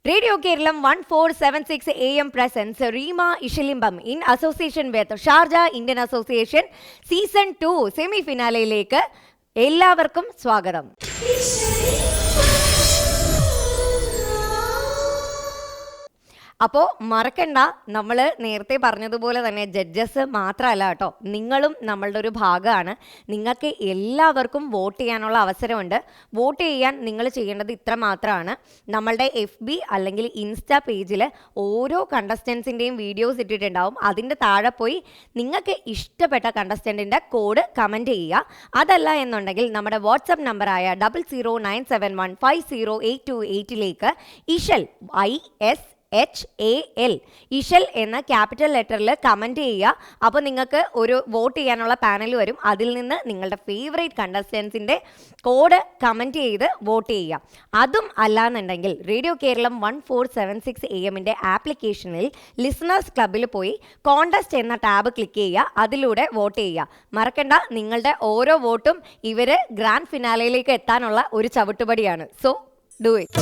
Radio Kerala 1476 AM presents Rima Ishilimbam in association with Sharjah Indian Association Season 2 semi-finale-യിലേക്ക് എല്ലാവർക്കും സ്വാഗതം. അപ്പോൾ മറക്കണ്ട, നമ്മൾ നേരത്തെ പറഞ്ഞതുപോലെ തന്നെ ജഡ്ജസ് മാത്രമല്ല കേട്ടോ, നിങ്ങളും നമ്മളുടെ ഒരു ഭാഗമാണ്. നിങ്ങൾക്ക് എല്ലാവർക്കും വോട്ട് ചെയ്യാനുള്ള അവസരമുണ്ട്. വോട്ട് ചെയ്യാൻ നിങ്ങൾ ചെയ്യേണ്ടത് ഇത്ര മാത്രമാണ്. നമ്മളുടെ FB അല്ലെങ്കിൽ ഇൻസ്റ്റാ പേജിൽ ഓരോ കണ്ടസ്റ്റൻസിൻ്റെയും വീഡിയോസ് ഇട്ടിട്ടുണ്ടാവും. അതിൻ്റെ താഴെ പോയി നിങ്ങൾക്ക് ഇഷ്ടപ്പെട്ട കണ്ടസ്റ്റൻറ്റിൻ്റെ കോഡ് കമൻറ്റ് ചെയ്യുക. അതല്ല എന്നുണ്ടെങ്കിൽ നമ്മുടെ വാട്സപ്പ് നമ്പറായ 0097150828 ഇഷൽ ISHAL ഇഷൽ എന്ന ക്യാപിറ്റൽ ലെറ്ററിൽ കമൻറ്റ് ചെയ്യുക. അപ്പോൾ നിങ്ങൾക്ക് ഒരു വോട്ട് ചെയ്യാനുള്ള പാനൽ വരും. അതിൽ നിന്ന് നിങ്ങളുടെ ഫേവറേറ്റ് കണ്ടസ്റ്റൻസിൻ്റെ കോഡ് കമൻറ്റ് ചെയ്ത് വോട്ട് ചെയ്യുക. അതും അല്ലാന്നുണ്ടെങ്കിൽ റേഡിയോ കേരളം 1476 AM ആപ്ലിക്കേഷനിൽ ലിസണേഴ്സ് ക്ലബ്ബിൽ പോയി കോണ്ടസ്റ്റ് എന്ന ടാബ് ക്ലിക്ക് ചെയ്യുക. അതിലൂടെ വോട്ട് ചെയ്യുക. മറക്കണ്ട, നിങ്ങളുടെ ഓരോ വോട്ടും ഇവർ ഗ്രാൻഡ് ഫിനാലയിലേക്ക് എത്താനുള്ള ഒരു ചവിട്ടുപടിയാണ്. So do it.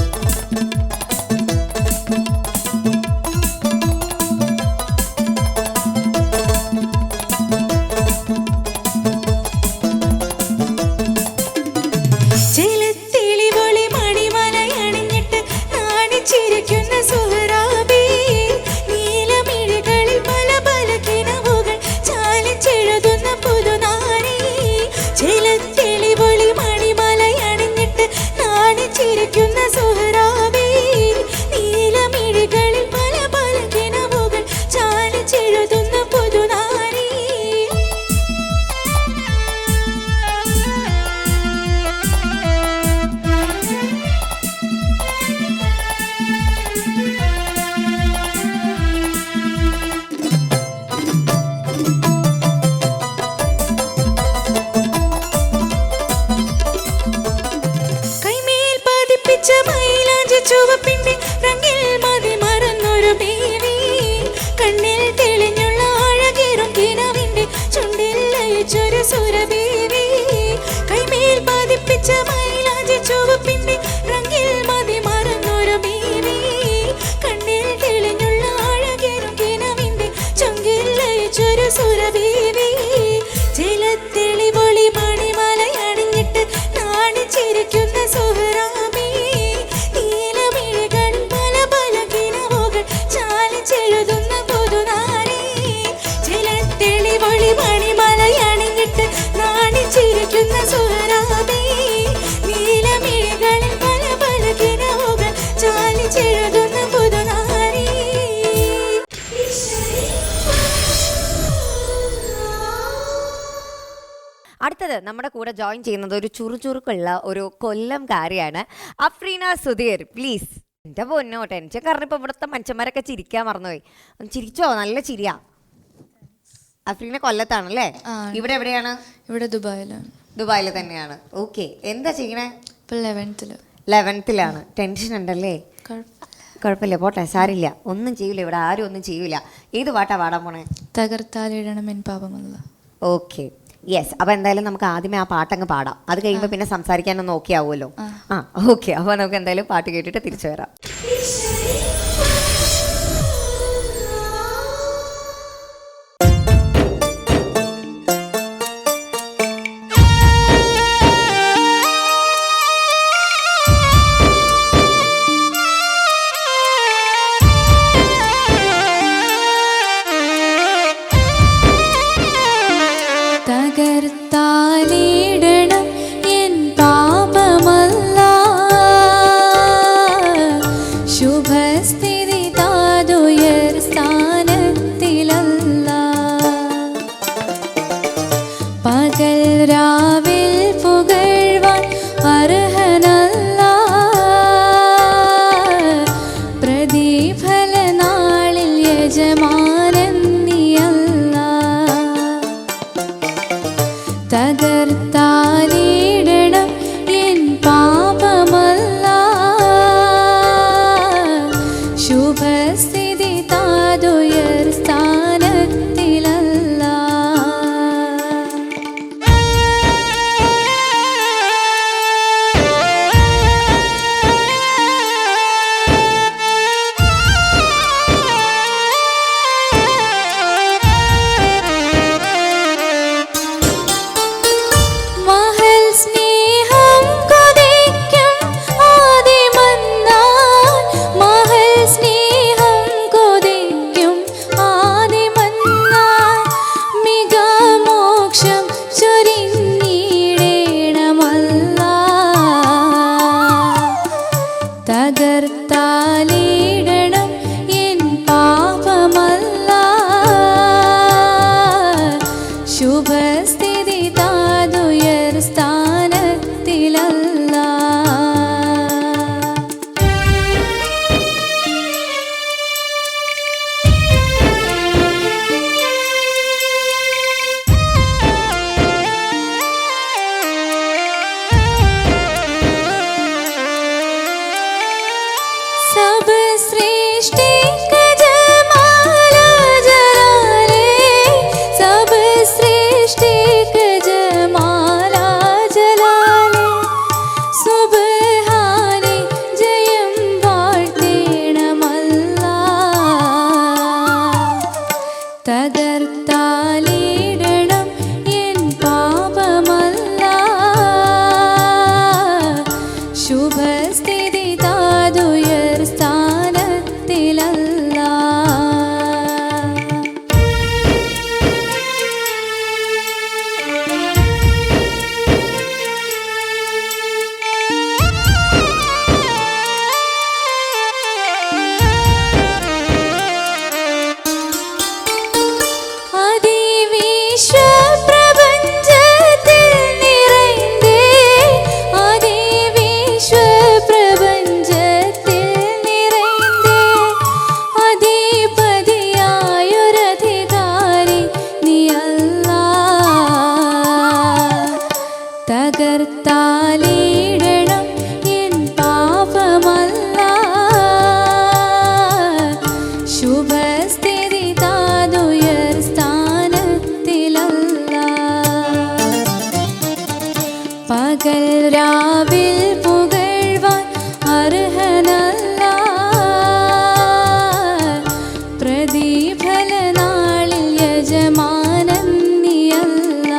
അടുത്തത് നമ്മുടെ കൂടെ ജോയിൻ ചെയ്യുന്നത് ഒരു ചുറുചുറുക്കുള്ള ഒരു കൊല്ലംകാരിയാണ്. അഫ്രീന സുധീർ, പ്ലീസ്. എൻ്റെ പൊന്നോ, ടെൻഷൻ കാരണം ഇപ്പോൾ ഇവിടുത്തെ മനുഷ്യന്മാരൊക്കെ ചിരിക്കാൻ മറന്നുപോയി. ചിരിച്ചോ? നല്ല ചിരിയാ. അഫ്രീന കൊല്ലത്താണല്ലേ? ഇവിടെ എവിടെയാണ്? ഇവിടെ ദുബായിലാണ്. ദുബായിൽ തന്നെയാണ്. ഓക്കെ. എന്താ ചെയ്യണേ? ഇപ്പോൾ 11th-ലാണ്. ടെൻഷൻ ഉണ്ടല്ലേ? കുഴപ്പമില്ല, പോട്ടെ, സാരില്ല. ഒന്നും ചെയ്യൂല, ഇവിടെ ആരും ഒന്നും ചെയ്യൂല. ഏത് പാട്ടാ പാടാൻ പോണേ? തകർത്താലിടണം എൻ പാപമല്ല. Okay, yes. അപ്പോൾ എന്തായാലും നമുക്ക് ആദ്യമേ ആ പാട്ടങ്ങ് പാടാം. അത് കഴിയുമ്പോൾ പിന്നെ സംസാരിക്കാനൊന്നും ഓക്കെ ആവുമല്ലോ. ഓക്കെ. അപ്പോൾ നമുക്ക് എന്തായാലും പാട്ട് കേട്ടിട്ട് തിരിച്ചു വരാം. തകർത്താലിടണം എൻ പാപമല്ല, ശുഭസ്ഥിതി താതുയർ സ്ഥാനത്തിലല്ല. പകൽ രാവിൽ പുകഴ്വാൻ അർഹനല്ല, പ്രതിഫല നാളിൽ യജമാനൻ നീയല്ല. തകർത്താലിടണം എൻ പാപമല്ല, ശുഭസ്ഥിതി താതുയർ സ്ഥാനത്തിലല്ല. തകർത്താലിടണം എൻ പാപമല്ല ശുഭസ്ഥിതി താതുയർ സ്ഥാനത്തിലല്ല सब सृष्टि का जमाला जलाले सब सृष्टि का जमाला जलाले सुबहाने जयम वाഴ്ത്തേണമല്ലാ തകർത്താലിടണം എൻ പാപമല്ല ശുഭസ്ഥിതി താതുയർ സ്ഥാനത്തിലല്ല അതിവിശ്വപ്രപഞ്ചത്തിൽ നിറൈന്തേ അതിവിശ്വപ്രപഞ്ചത്തിൽ നിറൈന്തേ അധിപതിയായൊരധികാരി നീയല്ലാ തകർത്താലിടണം എൻ പാപമല്ല ശുഭസ്ഥിതി താതുയർ സ്ഥാനത്തിലല്ല പകൽ രാവിൽ പുകഴ്വാൻ അർഹനല്ല പ്രതിഫല നാളിൽ യജമാനൻ നീയല്ല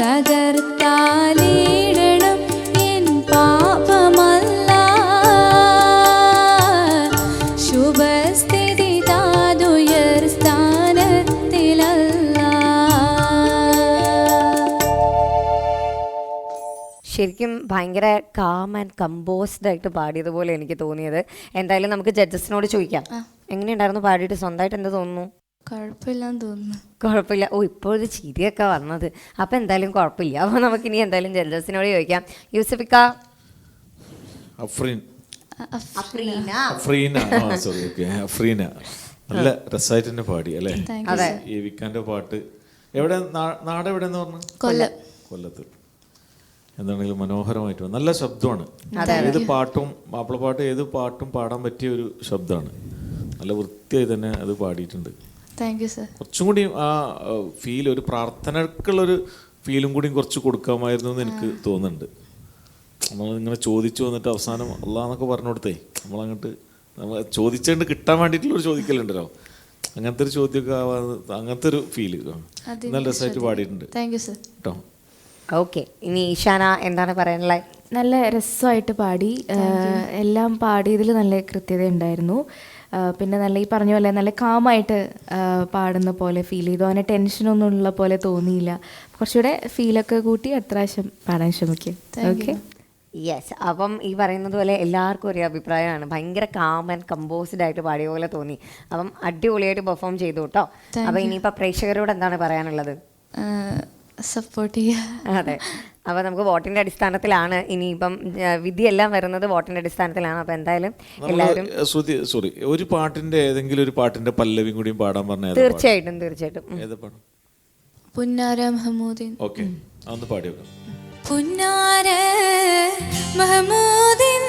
തകർത്താലിടണം എൻ പാപമല്ല ശുഭസ്ഥിതി താതുയർ സ്ഥാനത്തിലല്ല ശരിക്കും ഭയങ്കര കാം ആൻഡ് കമ്പോസ്ഡ് ആയിട്ട് പാടിയതുപോലെ എനിക്ക് തോന്നിയത്. എന്തായാലും നമുക്ക് ജഡ്ജസിനോട് ചോദിക്കാം, എങ്ങനെയുണ്ടായിരുന്നു പാടിയിട്ട്? സ്വന്തമായിട്ട് എന്ത് തോന്നുന്നു? കുഴപ്പമില്ലാന്ന് തോന്നുന്നു. കുഴപ്പമില്ല. ഓ, ഇപ്പോഴൊരു ചിരിയൊക്കെ വന്നത്. അപ്പം എന്തായാലും കുഴപ്പമില്ല. അപ്പോൾ നമുക്കിനി എന്തായാലും ജഡ്ജസിനോട് ചോദിക്കാം. യൂസഫിക്ക, അഫ്രീൻ അഫ്രീന. അഫ്രീന സോറി ഓക്കെ അഫ്രീന നല്ല രസമായിട്ട് തന്നെ പാടി അല്ലേ? അതെ. ഈ വിക്കാന്റെ പാട്ട് എവിടെ നാട് എവിടെന്ന് പറഞ്ഞു? കൊല്ലം. കൊല്ലത്ത്. എന്താണെങ്കിലും മനോഹരമായിട്ട് നല്ല ശബ്ദമാണ്. ഏത് പാട്ടും മാപ്പിളപ്പാട്ട് ഏത് പാട്ടും പാടാൻ പറ്റിയ ഒരു ശബ്ദമാണ്. നല്ല വൃത്തിയായി തന്നെ അത് പാടിയിട്ടുണ്ട്. Thank you sir. കുറച്ചും കൂടി ആ ഫീൽ, ഒരു പ്രാർത്ഥനക്കുള്ളൊരു ഫീലും കൂടി കുറച്ച് കൊടുക്കാമായിരുന്നു എന്ന് എനിക്ക് തോന്നുന്നുണ്ട്. നമ്മളിങ്ങനെ ചോദിച്ചു വന്നിട്ട് അവസാനം അള്ളാന്നൊക്കെ പറഞ്ഞു കൊടുത്തേ നമ്മളങ്ങോട്ട് നമ്മൾ ചോദിച്ചുകൊണ്ട് കിട്ടാൻ വേണ്ടിയിട്ടുള്ളൊരു ചോദിക്കലുണ്ടല്ലോ, അങ്ങനത്തെ ഒരു ചോദ്യമൊക്കെ അങ്ങനത്തെ ഒരു ഫീല് നല്ല രസമായിട്ട് പാടിയിട്ടുണ്ട് കേട്ടോ. ഓക്കെ, ഇനി ഈശാന എന്താണ് പറയാനുള്ളത്? നല്ല രസമായിട്ട് പാടി. എല്ലാം പാടിയതിൽ നല്ല കൃത്യത ഉണ്ടായിരുന്നു. പിന്നെ നല്ല ഈ പറഞ്ഞ പോലെ നല്ല കാമായിട്ട് പാടുന്ന പോലെ ഫീൽ ചെയ്തു. അങ്ങനെ ടെൻഷനൊന്നും ഉള്ള പോലെ തോന്നിയില്ല. കുറച്ചുകൂടെ ഫീലൊക്കെ കൂട്ടി അടുത്ത പ്രാവശ്യം പാടാൻ ശ്രമിക്കും. Okay, yes. അപ്പം ഈ പറയുന്നത് പോലെ എല്ലാവർക്കും ഒരു അഭിപ്രായമാണ്, ഭയങ്കര കാം ആൻഡ് കമ്പോസ്ഡ് ആയിട്ട് പാടിയ പോലെ തോന്നി. അപ്പം അടിപൊളിയായിട്ട് പെർഫോം ചെയ്തു കേട്ടോ. അപ്പം ഇനിയിപ്പോൾ പ്രേക്ഷകരോട് എന്താണ് പറയാനുള്ളത്? സപ്പോർട്ട് ചെയ്യുക. അതെ, അപ്പോൾ നമുക്ക് വോട്ടിൻ്റെ അടിസ്ഥാനത്തിലാണ് ഇനിയിപ്പം വിധിയെല്ലാം വരുന്നത് വോട്ടിൻ്റെ അടിസ്ഥാനത്തിലാണ്. അപ്പോൾ എന്തായാലും എല്ലാവരും സോറി ഒരു പാട്ടിന്റെ ഏതെങ്കിലും ഒരു പാട്ടിന്റെ പല്ലവിയും കൂടിയും പാടാൻ പറഞ്ഞാൽ തീർച്ചയായിട്ടും പുന്നാര മഹമൂദിൻ. ഓക്കെ, അതൊന്ന് പാടി വെക്കാം. പുന്നാര മഹമൂദിൻ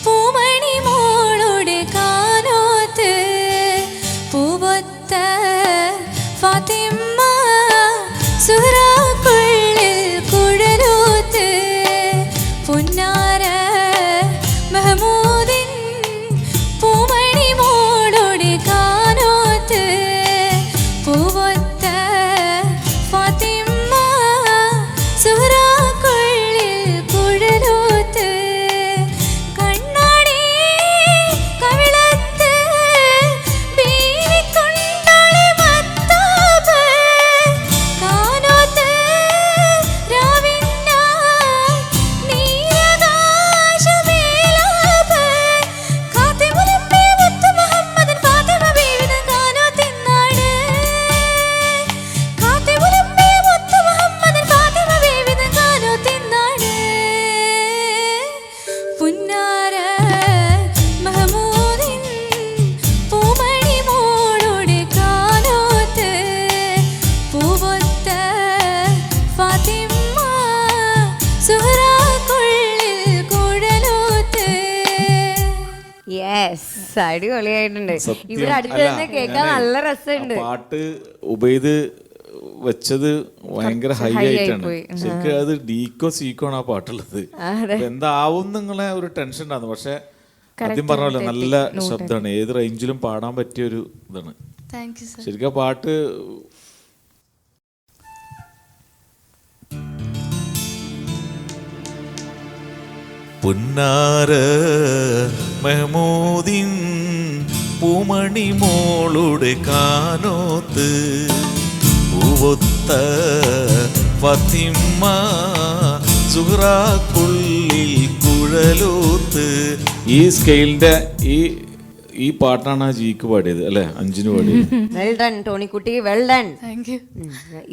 പൂമണി മോളുടെ കാനോത്ത് പൂവൊത്ത ഫാത്തിമ്മ സുഹ്റാക്കുള്ളിൽ കുഴലൂത്ത് പുന്നാര മഹമൂദിൻ പൂമണി മോളുടെ കാനോത്ത് പൂവൊത്ത ഫാത്തിമ്മ സുഹ്റാക്കുള്ളിൽ കുഴലൂത്ത് യെസ്, അടിപൊളിയായിട്ടുണ്ട്. സത്യം. ഇവിടെ അടുത്ത് അല്ല, തന്നെ കേൾക്കാൻ ഞാനേ, നല്ല രസമുണ്ട്. ആ പാട്ട് ഉബൈദ് വെച്ചത് ഭയങ്കര ഹൈ ആയിട്ടാണ്. പോയി. ശരിക്കും അത് ഡീക്കോ സീക്കോ ആണ് ആ പാട്ടുള്ളത്. അപ്പൊ എന്താവും നിങ്ങളെ ഒരു ടെൻഷൻ ഉണ്ടായിരുന്നു. പക്ഷെ ആദ്യം പറഞ്ഞല്ലോ നല്ല ശബ്ദമാണ്, ഏത് റേഞ്ചിലും പാടാൻ പറ്റിയ ഒരു ഇതാണ്. Thank you sir. ശരിക്കും ആ പാട്ട് പുന്നാര മെഹമൂദിൻ പൂമണി മോളുടെ കാനോത്ത് പൂവൊത്ത ഫത്തിമ്മ സുഹ്റാക്കുള്ളിൽ കുഴലൂത്ത്. ഈ സ്കെയിലിന്റെ ഈ പാട്ടാണ് ആ ജിക്ക് പാടിയത് അല്ലെ, 5 പാടിയത്. വെൽ ഡൺ ടോണിക്കുട്ടി, വെൽ ഡൺ. Thank you.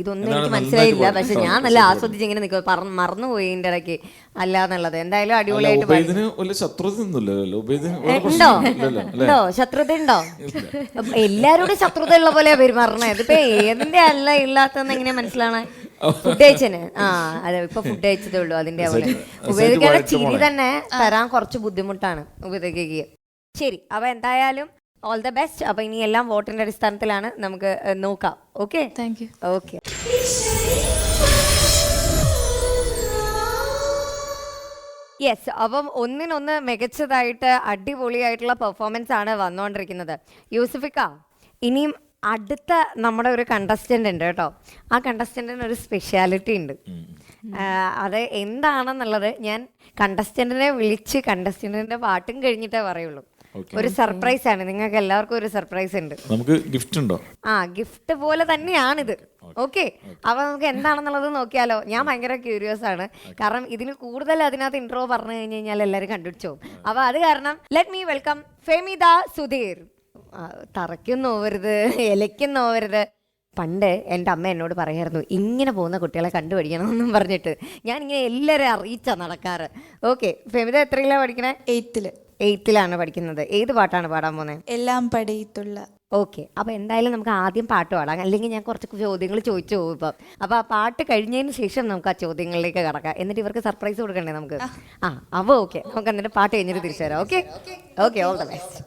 ഇതൊന്നും എനിക്ക് മനസ്സിലായില്ല, പക്ഷെ ഞാൻ നല്ല ആസ്വദിച്ച് ഇങ്ങനെ നിൽക്കും, മറന്നുപോയി ഇതിന്റെ ഇടയ്ക്ക് അല്ലാന്നുള്ളത്. എന്തായാലും അടിപൊളിയായിട്ട് പാടി. ഉബൈദിന് വലിയ ശത്രുത ഒന്നുമില്ലല്ലോ. ഉബൈദിന് ഉണ്ടോ ഉണ്ടോ ശത്രുത ഉണ്ടോ? എല്ലാരോടും ശത്രുത ഉള്ള പോലെ പെരുമാറണേ. ഇതിപ്പോ ഏതിന്റെ അല്ല ഇല്ലാത്തതെന്ന് എങ്ങനെയാ മനസ്സിലാണ്? ഫുഡ് കഴിച്ചന് അതെ, ഇപ്പൊ ഫുഡ് കഴിച്ചതേ ഉള്ളൂ. അതിന്റെ പോലെ ഉപയോഗിക്കേണ്ട ചിരി തന്നെ തരാൻ കുറച്ച് ബുദ്ധിമുട്ടാണ് ഉപയോഗിക്കുക. ശരി, അപ്പൊ എന്തായാലും ഓൾ ദ ബെസ്റ്റ്. അപ്പൊ ഇനി എല്ലാം വോട്ടിന്റെ അടിസ്ഥാനത്തിലാണ് നമുക്ക് നോക്കാം. Okay, thank U. Okay. Yes, അപ്പം ഒന്നിനൊന്ന് മികച്ചതായിട്ട് അടിപൊളിയായിട്ടുള്ള പെർഫോമൻസ് ആണ് വന്നുകൊണ്ടിരിക്കുന്നത്. യൂസഫിക്ക, ഇനിയും അടുത്ത നമ്മുടെ ഒരു കണ്ടസ്റ്റന്റ് ഉണ്ട് കേട്ടോ. ആ കണ്ടസ്റ്റന്റിന് ഒരു സ്പെഷ്യാലിറ്റി ഉണ്ട്. അത് എന്താണെന്നുള്ളത് ഞാൻ കണ്ടസ്റ്റന്റിനെ വിളിച്ച് കണ്ടസ്റ്റന്റിന്റെ പാട്ടും കഴിഞ്ഞിട്ടേ പറയുള്ളൂ. ഒരു സർപ്രൈസ് ആണ്, നിങ്ങൾക്ക് എല്ലാവർക്കും ഒരു സർപ്രൈസ് ഉണ്ട്. നമുക്ക് ഗിഫ്റ്റ് ഉണ്ടോ? ഗിഫ്റ്റ് പോലെ തന്നെയാണിത്. ഓക്കെ, അപ്പൊ നമുക്ക് എന്താണെന്നുള്ളത് നോക്കിയാലോ? ഞാൻ ഭയങ്കര ക്യൂരിയസ് ആണ്, കാരണം ഇതിന് കൂടുതൽ അതിനകത്ത് ഇൻട്രോ പറഞ്ഞു കഴിഞ്ഞ് കഴിഞ്ഞാൽ എല്ലാവരും കണ്ടുപിടിച്ചോ. അപ്പൊ അത് കാരണം ലെറ്റ് മീ വെൽക്കം ഫെമിദ സുധീർ. തറയ്ക്കും നോവരുത്, ഇലയ്ക്കും നോവരുത്. പണ്ട് എൻ്റെ അമ്മ എന്നോട് പറയായിരുന്നു, ഇങ്ങനെ പോകുന്ന കുട്ടികളെ കണ്ടുപിടിക്കണം എന്നും പറഞ്ഞിട്ട്. ഞാൻ ഇങ്ങനെ എല്ലാവരെയും അറിയിച്ചാ നടക്കാറ്. ഓക്കെ, ഫെമിദ എത്രയിലാണ് പഠിക്കണേ? 8th-ലാണ് പഠിക്കുന്നത്. ഏത് പാട്ടാണ് പാടാൻ പോകുന്നത്? എല്ലാം പടയത്തുള്ള. ഓക്കെ, അപ്പോൾ എന്തായാലും നമുക്ക് ആദ്യം പാട്ട് പാടാം, അല്ലെങ്കിൽ ഞാൻ കുറച്ച് ചോദ്യങ്ങൾ ചോദിച്ചു പോകും ഇപ്പം. അപ്പോൾ ആ പാട്ട് കഴിഞ്ഞതിന് ശേഷം നമുക്ക് ആ ചോദ്യങ്ങളിലേക്ക് കടക്കാം. എന്നിട്ട് ഇവർക്ക് സർപ്രൈസ് കൊടുക്കണ്ടേ നമുക്ക്? അപ്പോൾ ഓക്കെ, നമുക്ക് എന്നിട്ട് പാട്ട് കഴിഞ്ഞിട്ട് തിരിച്ചു തരാം. Okay okay, all the best.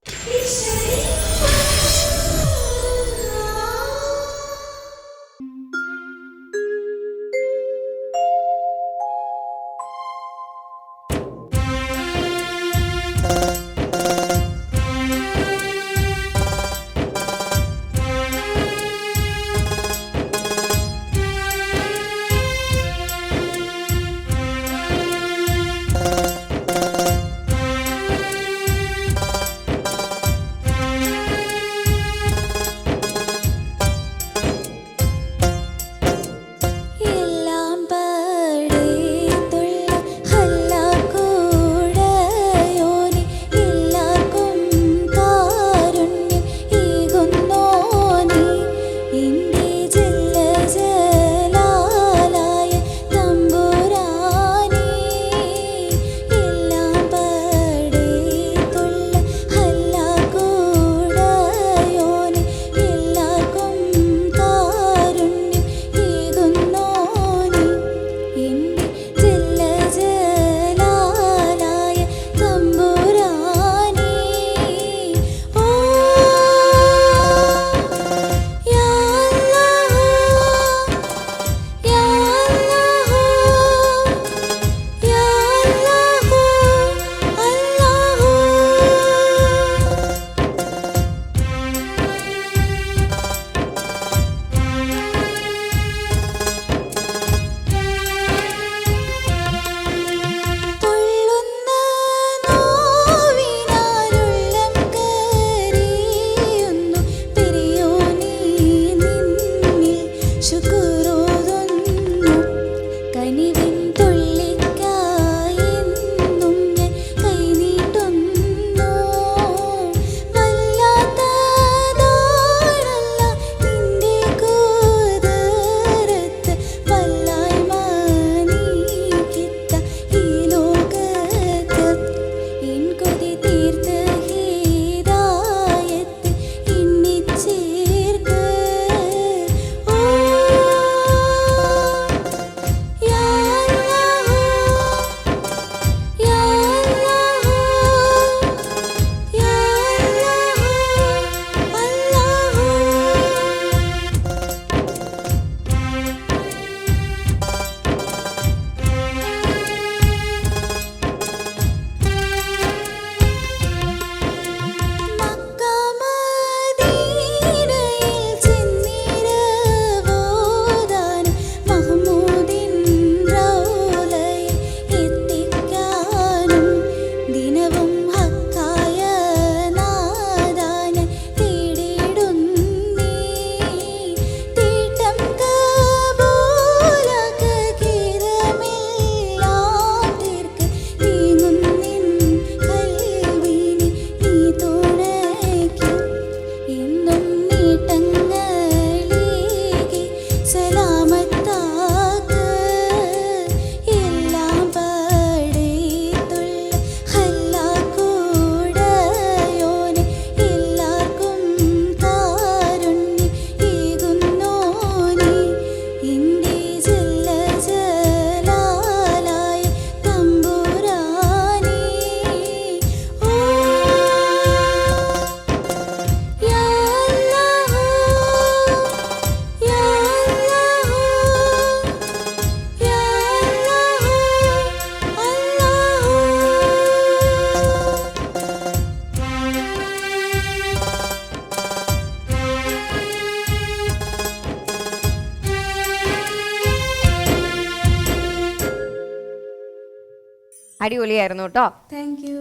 അടിപൊളിയായിരുന്നു കേട്ടോ. Thank U.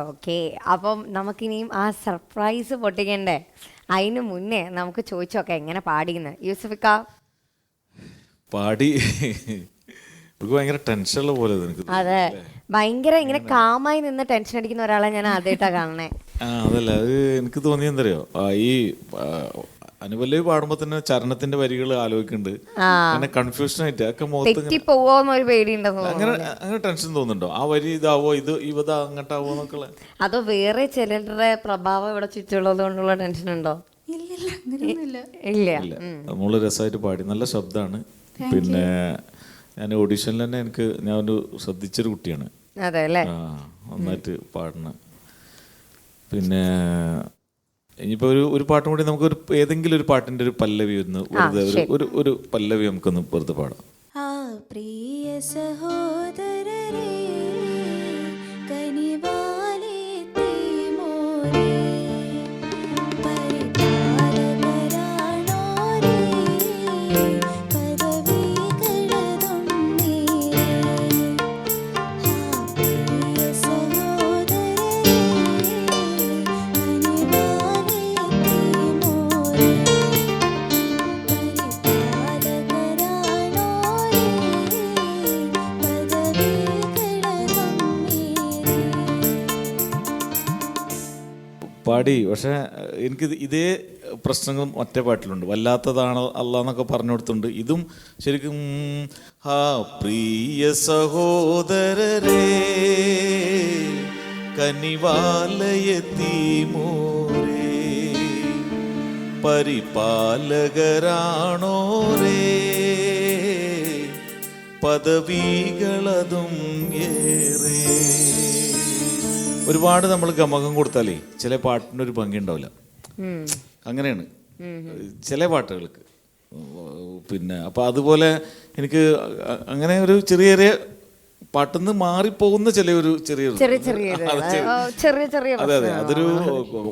ഓക്കെ, അപ്പം നമുക്കിനിയും ആ സർപ്രൈസ് പൊട്ടിക്കണ്ടേ? അതിന് മുന്നേ നമുക്ക് ചോദിച്ചോക്കെ എങ്ങനെ പാടിയെന്ന്. യൂസഫിക്ക പാടി എനിക്ക് ഭയങ്കര ടെൻഷനുള്ള പോലെ എനിക്ക് അതെ, ഭയങ്കര ഇങ്ങനെ കാമായി നിന്ന് ടെൻഷൻ അടിക്കുന്ന ഒരാളെ ഞാൻ ആദ്യമായിട്ടാ കാണണേ. അതല്ല, അത് എനിക്ക് തോന്നിയെന്തറിയോ, ഈ അനുപല്ലവി പാടുമ്പോ തന്നെ ചരണത്തിന്റെ വരികൾ ആലോചിക്കുന്നുണ്ട്, അങ്ങനെ കൺഫ്യൂഷൻ ആയിട്ട് ഒക്കെ തെറ്റിപ്പോവോന്നൊരു പേടിയുണ്ടോ? അങ്ങനെ ടെൻഷൻ തോന്നുന്നുണ്ടോ? ആ വരി ഇതാവോ, ഇവതാ അങ്ങോട്ടാവോ എന്നൊക്കെ? അതോ വേറെ ചിലരുടെ പ്രഭാവം ഇവിടെ ചുറ്റുള്ളത് കൊണ്ടുള്ള ടെൻഷൻ ഉണ്ടോ? ഇല്ല. നമ്മള് രസമായിട്ട് പാടി, നല്ല ശബ്ദമാണ്. പിന്നെ ഞാൻ ഓഡീഷനിൽ തന്നെ ഞാനൊരു ശ്രദ്ധിച്ചൊരു കുട്ടിയാണ്. അതെ അല്ലേ? നന്നായിട്ട് പാടണം. പിന്നെ ഇനിയിപ്പോ ഒരു പാട്ടും കൂടി നമുക്ക് ഏതെങ്കിലും ഒരു പാട്ടിന്റെ ഒരു പല്ലവി ഒന്ന് വെറുതെ ഒരു പല്ലവി നമുക്കൊന്ന് വെറുതെ പാടാം. ആ പ്രിയ സഹോദരരേ കനിവാലേ തീമോരേ പാടി. പക്ഷെ എനിക്ക് ഇതേ പ്രശ്നങ്ങളും ഒറ്റ പാട്ടിലുണ്ട്. വല്ലാത്തതാണ് അല്ലാ എന്നൊക്കെ പറഞ്ഞു കൊടുത്തുണ്ട്. ഇതും ശരിക്കും ആ പ്രിയ സഹോദരരേ കനിവാലയത്തീമോരേ പരിപാലകരാണോരേ പദവികളതും ഏറെ. ഒരുപാട് നമ്മൾ ഗമകം കൊടുത്താലേ ചില പാട്ടിനൊരു ഭംഗി ഉണ്ടാവില്ല. അങ്ങനെയാണ് ചില പാട്ടുകൾക്ക്. പിന്നെ അപ്പം അതുപോലെ എനിക്ക് അങ്ങനെ ഒരു ചെറിയ ചെറിയ പാട്ടിന്ന് മാറിപ്പോകുന്ന അതെ അതെ, അതൊരു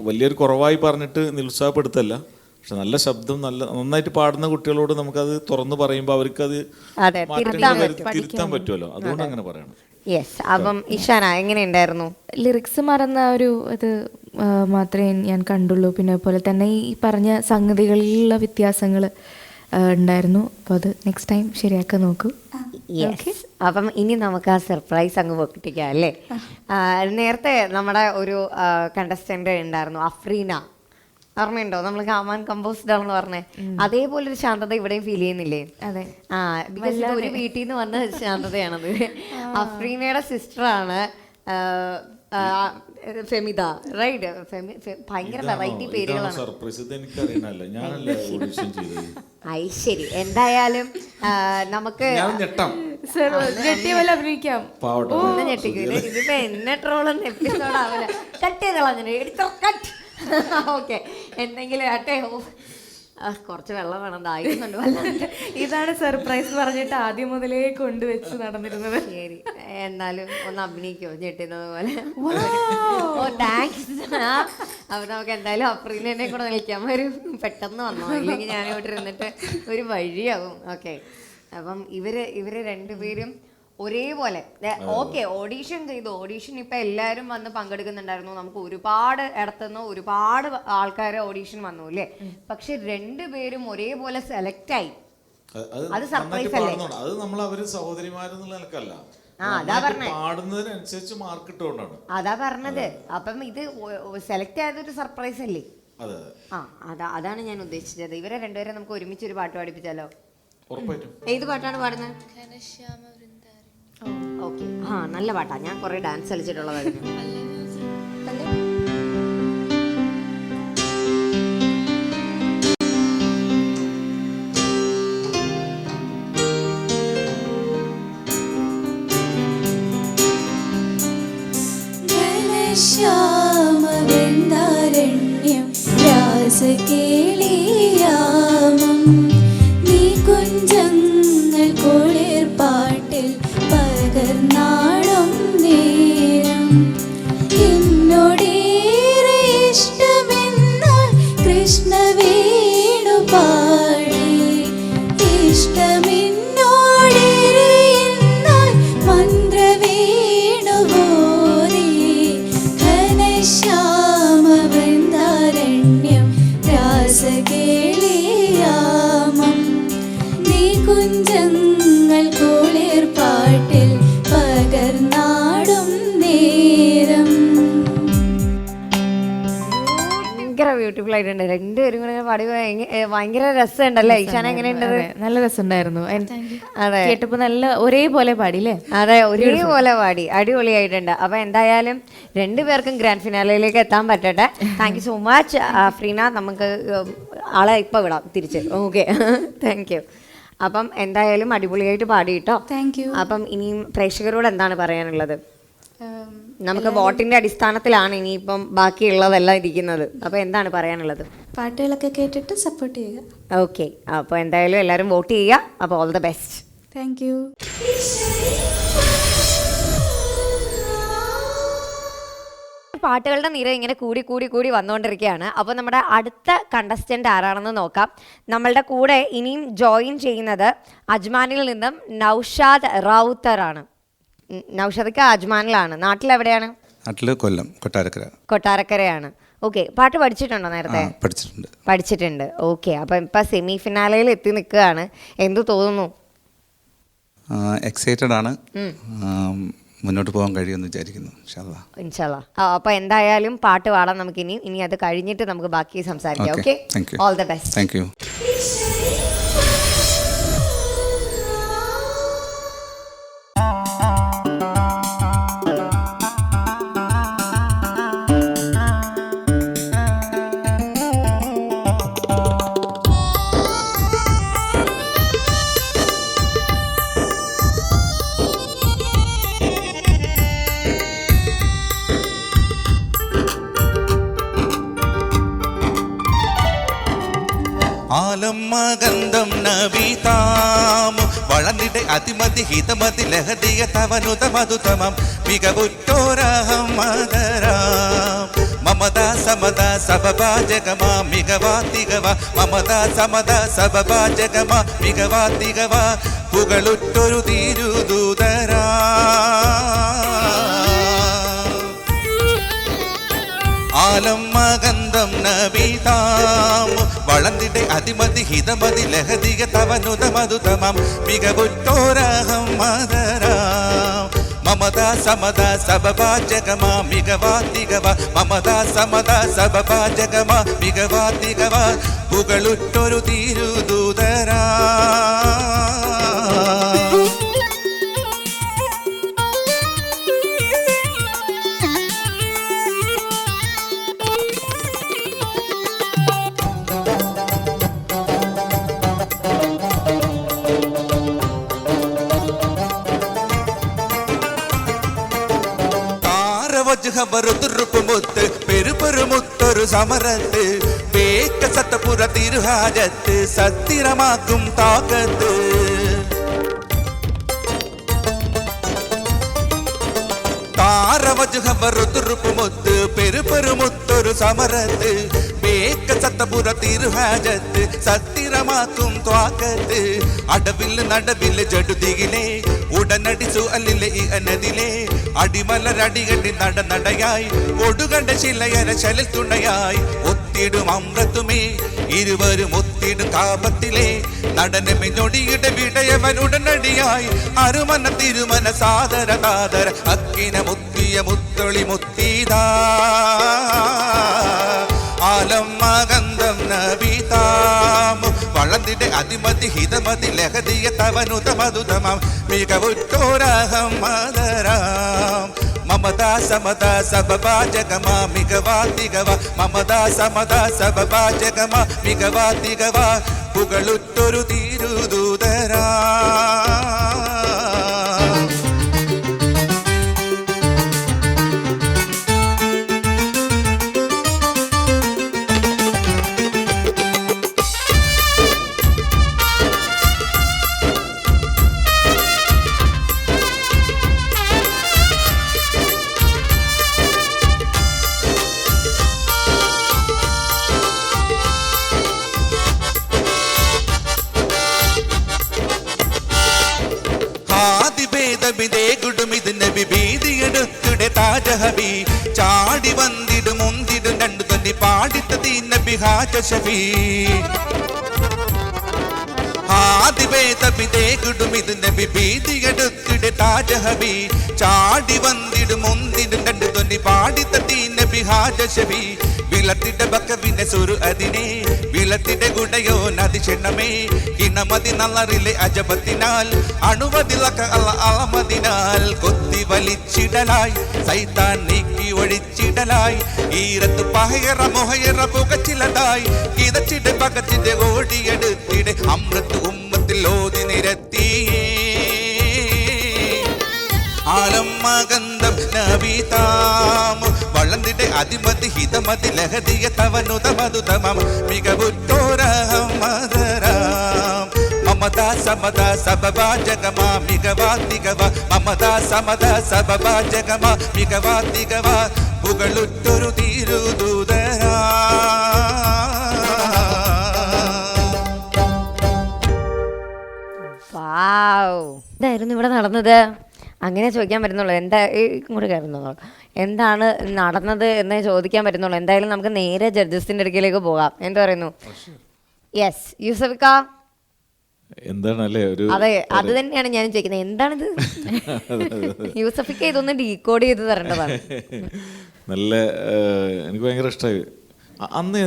വലിയൊരു കുറവായി പറഞ്ഞിട്ട് നിരുത്സാഹപ്പെടുത്തല്ല. പക്ഷെ നല്ല ശബ്ദം നന്നായിട്ട് പാടുന്ന കുട്ടികളോട് നമുക്കത് തുറന്ന് പറയുമ്പോൾ അവർക്കത് തിരുത്താൻ പറ്റുമല്ലോ. അതുകൊണ്ട് അങ്ങനെ പറയണം. അപ്പം ഇഷാന എങ്ങനെയുണ്ടായിരുന്നു? ലിറിക്സ് മറന്ന ഒരു ഇത് മാത്രമേ ഞാൻ കണ്ടുള്ളൂ. പിന്നെ അതുപോലെ തന്നെ ഈ പറഞ്ഞ സംഗതികളിലുള്ള വ്യത്യാസങ്ങൾ ഉണ്ടായിരുന്നു. അപ്പോൾ അത് നെക്സ്റ്റ് ടൈം ശരിയാക്കാൻ നോക്കൂ. അപ്പം ഇനി നമുക്ക് ആ സർപ്രൈസ് അങ്ങ് പൊട്ടിക്കാം അല്ലേ? നേരത്തെ നമ്മുടെ ഒരു കണ്ടസ്റ്റന്റ് ഉണ്ടായിരുന്നു, അഫ്രീന. ഓർമ്മയുണ്ടോ? നമ്മൾ കാമാൻ കമ്പോസ്ഡ് ആണെന്ന് പറഞ്ഞേ, അതേപോലെ ഒരു ശാന്തത ഇവിടെയും ഫീൽ ചെയ്യുന്നില്ലേ? അതെ. ബിക്കോസ് ഇത് ഒരു വീട്ടിൽ നിന്ന് വന്ന ശാന്തതയാണത്. അഫ്രീനയുടെ സിസ്റ്ററാണ് ഫെമിദ, റൈറ്റ്? ഭയങ്കര വെറൈറ്റി പേരുകളാണ്. ശരി, എന്തായാലും നമുക്ക് അഭിനയിക്കാം. ഇതിപ്പോ എന്നെ ട്രോളുന്ന എപ്പിസോഡ് ആവില്ല. കട്ട് ചെയ്ത് കളഞ്ഞു. കട്ട്. ഓക്കെ, എന്തെങ്കിലും ആട്ടെ. കുറച്ച് വെള്ളം വേണം, ദാഹിക്കുന്നുണ്ട് വല്ലാണ്ട്. ഇതാണ് സർപ്രൈസ് പറഞ്ഞിട്ട് ആദ്യം മുതലേ കൊണ്ടുവച്ച് നടന്നിരുന്നത്. ശരി, എന്നാലും ഒന്ന് അഭിനയിക്കോ ഞെട്ടുന്നത് പോലെ? ഓ താങ്ക്സ്. അപ്പൊ നമുക്ക് എന്തായാലും അഫ്രീനെ കൂടെ വിളിക്കാൻ വരും. പെട്ടെന്ന് വന്നോ, ഇല്ലെങ്കിൽ ഞാൻ ഇവിടെ ഇരുന്നിട്ട് ഒരു വഴിയാവും. ഓക്കെ, അപ്പം ഇവര് രണ്ടുപേരും ഒരേപോലെ ഓക്കെ ഓഡീഷൻ ചെയ്തു. ഓഡീഷൻ ഇപ്പൊ എല്ലാരും വന്ന് പങ്കെടുക്കുന്നുണ്ടായിരുന്നു. നമുക്ക് ഒരുപാട് ഇടത്തുനിന്ന് ഒരുപാട് ആൾക്കാരെ ഓഡീഷൻ വന്നു അല്ലേ? പക്ഷെ രണ്ടുപേരും ഒരേപോലെ സെലക്ട് ആയി. അത് സർപ്രൈസ് അല്ലേ? അത് നമ്മൾ അവര് സഹോദരിമാരെന്നുള്ള നിലക്കല്ല, അതാ പറഞ്ഞത്, പാടുന്നതിനനുസരിച്ച് മാർക്ക് ഇട്ടുകൊണ്ടാണ്. അതാ പറഞ്ഞത്. അപ്പം ഇത് സെലക്ട് ആയതൊരു സർപ്രൈസ് അല്ലേ? അതാണ് ഞാൻ ഉദ്ദേശിച്ചത്. ഇവരെ രണ്ടുപേരെ നമുക്ക് ഒരുമിച്ച് ഒരു പാട്ട് പാടിപ്പിച്ചാലോ? ഏത് പാട്ടാണ് പാടുന്നത്? ഓക്കെ, നല്ല പാട്ടാ. ഞാൻ കുറെ ഡാൻസ് കളിച്ചിട്ടുള്ളതായിരുന്നു. ശ്യാമവൃന്ദാരണ്യം രാസകേളിയാമം നീ കുഞ്ചങ്ങൾ കുളിർപ്പാട്ടിൽ പകർന്നാടും നേരം എന്നോടേറെ ഇഷ്ടമെന്നാൽ കൃഷ്ണ വേണു പാടി ഇഷ്ടമെന്നോടേറെ എന്നാൽ മന്ത്രവേണുവോ ബ്യൂട്ടിഫുൾ ആയിട്ടുണ്ട്. രണ്ടുപേരും കൂടെ പാടി ഭയങ്കര രസമുണ്ടല്ലേ? ഈശാന എങ്ങനെയുണ്ടത്? നല്ല രസമുണ്ടായിരുന്നു. അതെ, കേട്ടപ്പോ നല്ല ഒരേപോലെ പാടില്ലേ? അതെ, ഒരേപോലെ പാടി, അടിപൊളിയായിട്ടുണ്ട്. അപ്പൊ എന്തായാലും രണ്ടുപേർക്കും ഗ്രാൻഡ് ഫിനാലയിലേക്ക് എത്താൻ പറ്റട്ടെ. Thank you so much Freena. നമുക്ക് ആളെ ഇപ്പൊ വിടാം തിരിച്ച്. Okay, thank you. അപ്പം എന്തായാലും അടിപൊളിയായിട്ട് പാടി കേട്ടോ. Thank you. അപ്പം ഇനിയും പ്രേക്ഷകരോട് എന്താണ് പറയാനുള്ളത്? നമുക്ക് വോട്ടിന്റെ അടിസ്ഥാനത്തിലാണ് ഇനിയിപ്പം ബാക്കിയുള്ളതെല്ലാം ഇരിക്കുന്നത്. അപ്പൊ എന്താണ് പറയാനുള്ളത്? പാട്ടുകളൊക്കെ കേട്ടിട്ട് സപ്പോർട്ട് ചെയ്യുക. ഓക്കെ, അപ്പോൾ എന്തായാലും എല്ലാവരും വോട്ട് ചെയ്യുക. അപ്പോൾ all the best. Thank U. പാട്ടുകളുടെ നിര ഇങ്ങനെ കൂടി കൂടി കൂടി വന്നുകൊണ്ടിരിക്കുകയാണ്. അപ്പോൾ നമ്മുടെ അടുത്ത കണ്ടസ്റ്റന്റ് ആരാണെന്ന് നോക്കാം. നമ്മളുടെ കൂടെ ഇനിയും ജോയിൻ ചെയ്യുന്നത് അജ്മാനിൽ നിന്നും നൗഷാദ് റൗത്തർ ആണ്. നൗഷാദ് അജ്മാനിലാണ്. നാട്ടിലെവിടെയാണ്? നാട്ടില് കൊല്ലം, കൊട്ടാരക്കരയാണ്. ഓക്കെ, പാട്ട് പഠിച്ചിട്ടുണ്ടോ നേരത്തെ? പഠിച്ചിട്ടുണ്ട്. ഓക്കെ, അപ്പം ഇപ്പം സെമി ഫിനാലയിൽ എത്തി നിൽക്കുകയാണ്. എന്ത് തോന്നുന്നു? എക്സൈറ്റഡ് ആണ്. മുന്നോട്ട് പോകാൻ കഴിയുമെന്ന് വിചാരിക്കുന്നു. ഇൻഷാല്ലാ. അപ്പോൾ എന്തായാലും പാട്ട് പാടാം നമുക്ക് ഇനി അത് കഴിഞ്ഞിട്ട് നമുക്ക് ബാക്കി സംസാരിക്കാം. Okay, all the best. Thank you. ആലമ്മഗന്ധം നവീതാമു വളർന്നിടെ അതിമതി ഹിതമതി ലഹദിയ തവനുത മധുതമം മികവുറ്റോരഹം മദരാം മമത സമത സബബാ ജഗമാ മികവാ തികവ മമത സമത സബബാ ജഗമാ മികവാ തികവ പുകളുറ്റൊരു തിരുദൂതരാ ആലമ്മഗന്ധം നവീതാം വളർന്നിടെ അതിമതി ഹിതമതി ലഹദിയ തവനുത മധുതമം മികവുറ്റോരഹം മദരാം മമത സമത സബബാ ജഗമാ മികവാ തികവ മമത സമത സബബാ ജഗമാ മികവാ തികവ പുകളുറ്റൊരു തിരുദൂതരാ മുത്ത് പെരുപെരുമുത്തൊരു സമരത്ത് വേക്ക സത്തപുര തിരുഹാജത്ത് സത്തിരമാക്കും താക്കത്ത് താരവജുഹവറുതുറുപ്പുമുത്ത് പെരുപെരുമുത്തൊരു സമരത്ത് വേക്ക സത്തപുര തിരുഹാജത്ത് സത്തിരമാക്കും ത്വാക്കത്ത് അടവിൽ നടവിൽ ജടുതിയിലെ ഉടനടിച്ചു അല്ലിലെ ഈ അനദിലെ അടിമലരടികണ്ടി നടയായി ഒടുകണ്ട ശിലയര ശലിൽ തുണയായി ഒത്തിടും അമൃത്തുമേ ഇരുവരും ഒത്തിടും കാപത്തിലെ നടനമേ ഞൊടിയുടെ വിടയവൻ ഉടനടിയായി അരുമന തിരുമന സാദര താദര അക്കിന മുത്തിയ മുത്തൊളി മുത്തീതാ ആലമ്മഗന്ധം നബീതാം വളർന്നിടെ അതിമതി ഹിതമതി ലഹദിയ തവനുത മധുതമം മികവുറ്റോരഹം മദരാം മമത സമത സബബാ ജഗമാ മികവാ തികവ മമത സമത സബബാ ജഗമാ മികവാ തികവ പുകളുറ്റൊരു തിരുദൂതരാ ചാടി വന്നിടും മുന്തിടും രണ്ടു തന്നെ പാടിത്തീ നബി ഹാജ ഷഫീ ആദിബേ തബിതേ കുടുമിത് നബി ഭീതിയെടുത്തിടെ താജഹബി ചാടി വന്നിടും ഒന്നിടും രണ്ട് തൊന്നി പാടി തട്ടി നബി ഹാജശബി വിളത്തിടെ ബക്കവിന്റെ സുരു അതിനെ വിളത്തിടെ ഗുണയോ നദി ചെണ്ണമേ കിണമതി നല്ലറിലെ അജബത്തിനാൽ അണുവതിലക്ക അല്ല അളമതിനാൽ കൊത്തി വലിച്ചിടലായി സൈത്താൻ നീക്കി ഒഴിച്ചിടലായി ഈരത്ത് പഹയറ മൊഹയറ പുകച്ചിലതായി കിതച്ചിടെ പകച്ചിടെ ഓടിയെടുത്തിടെ അമൃത് ഉമ്മത്തിൽ ഓതി നിരത്തിയേ ആലം മകന്തം നബീതാമു വളർന്നിടെ അതിമതി ഹിതമതി ലഹദിയ തവനുത മധുതമം മികവുറ്റോരഹമദരാം മമത സമത സബബാ ജഗമാ മികവാ തികവ മമത സമത സബബാ ജഗമാ മികവാ തികവ പുകളുറ്റൊരു തിരുദൂതരാ വാവ്, എന്തായിരുന്നു ഇവിടെ നടന്നത്? അങ്ങനെ ചോദിക്കാൻ പറ്റുന്നുള്ളൂ. എന്താ ഇങ്ങോട്ട് കയറുന്നുള്ളൂ, എന്താണ് നടന്നത് എന്നേ ചോദിക്കാൻ പറ്റുന്നുള്ളൂ. എന്തായാലും നമുക്ക് നേരെ ജഡ്ജസിന്റെ അടുക്കിലേക്ക് പോകാം. എന്താ പറയുന്നു? യെസ് യൂസഫിക്ക, എന്താണ് അല്ലേ ഒരു അതെ അത് തന്നെയാണ് ഞാൻ ചോദിക്കുന്നത്. എന്താണിത്? യൂസഫിക്ക ഇതൊന്ന് ഡീകോഡ് ചെയ്ത് തരേണ്ടതാണ്. നല്ല എനിക്ക് ഭയങ്കര ഇഷ്ടമായി. അന്ന്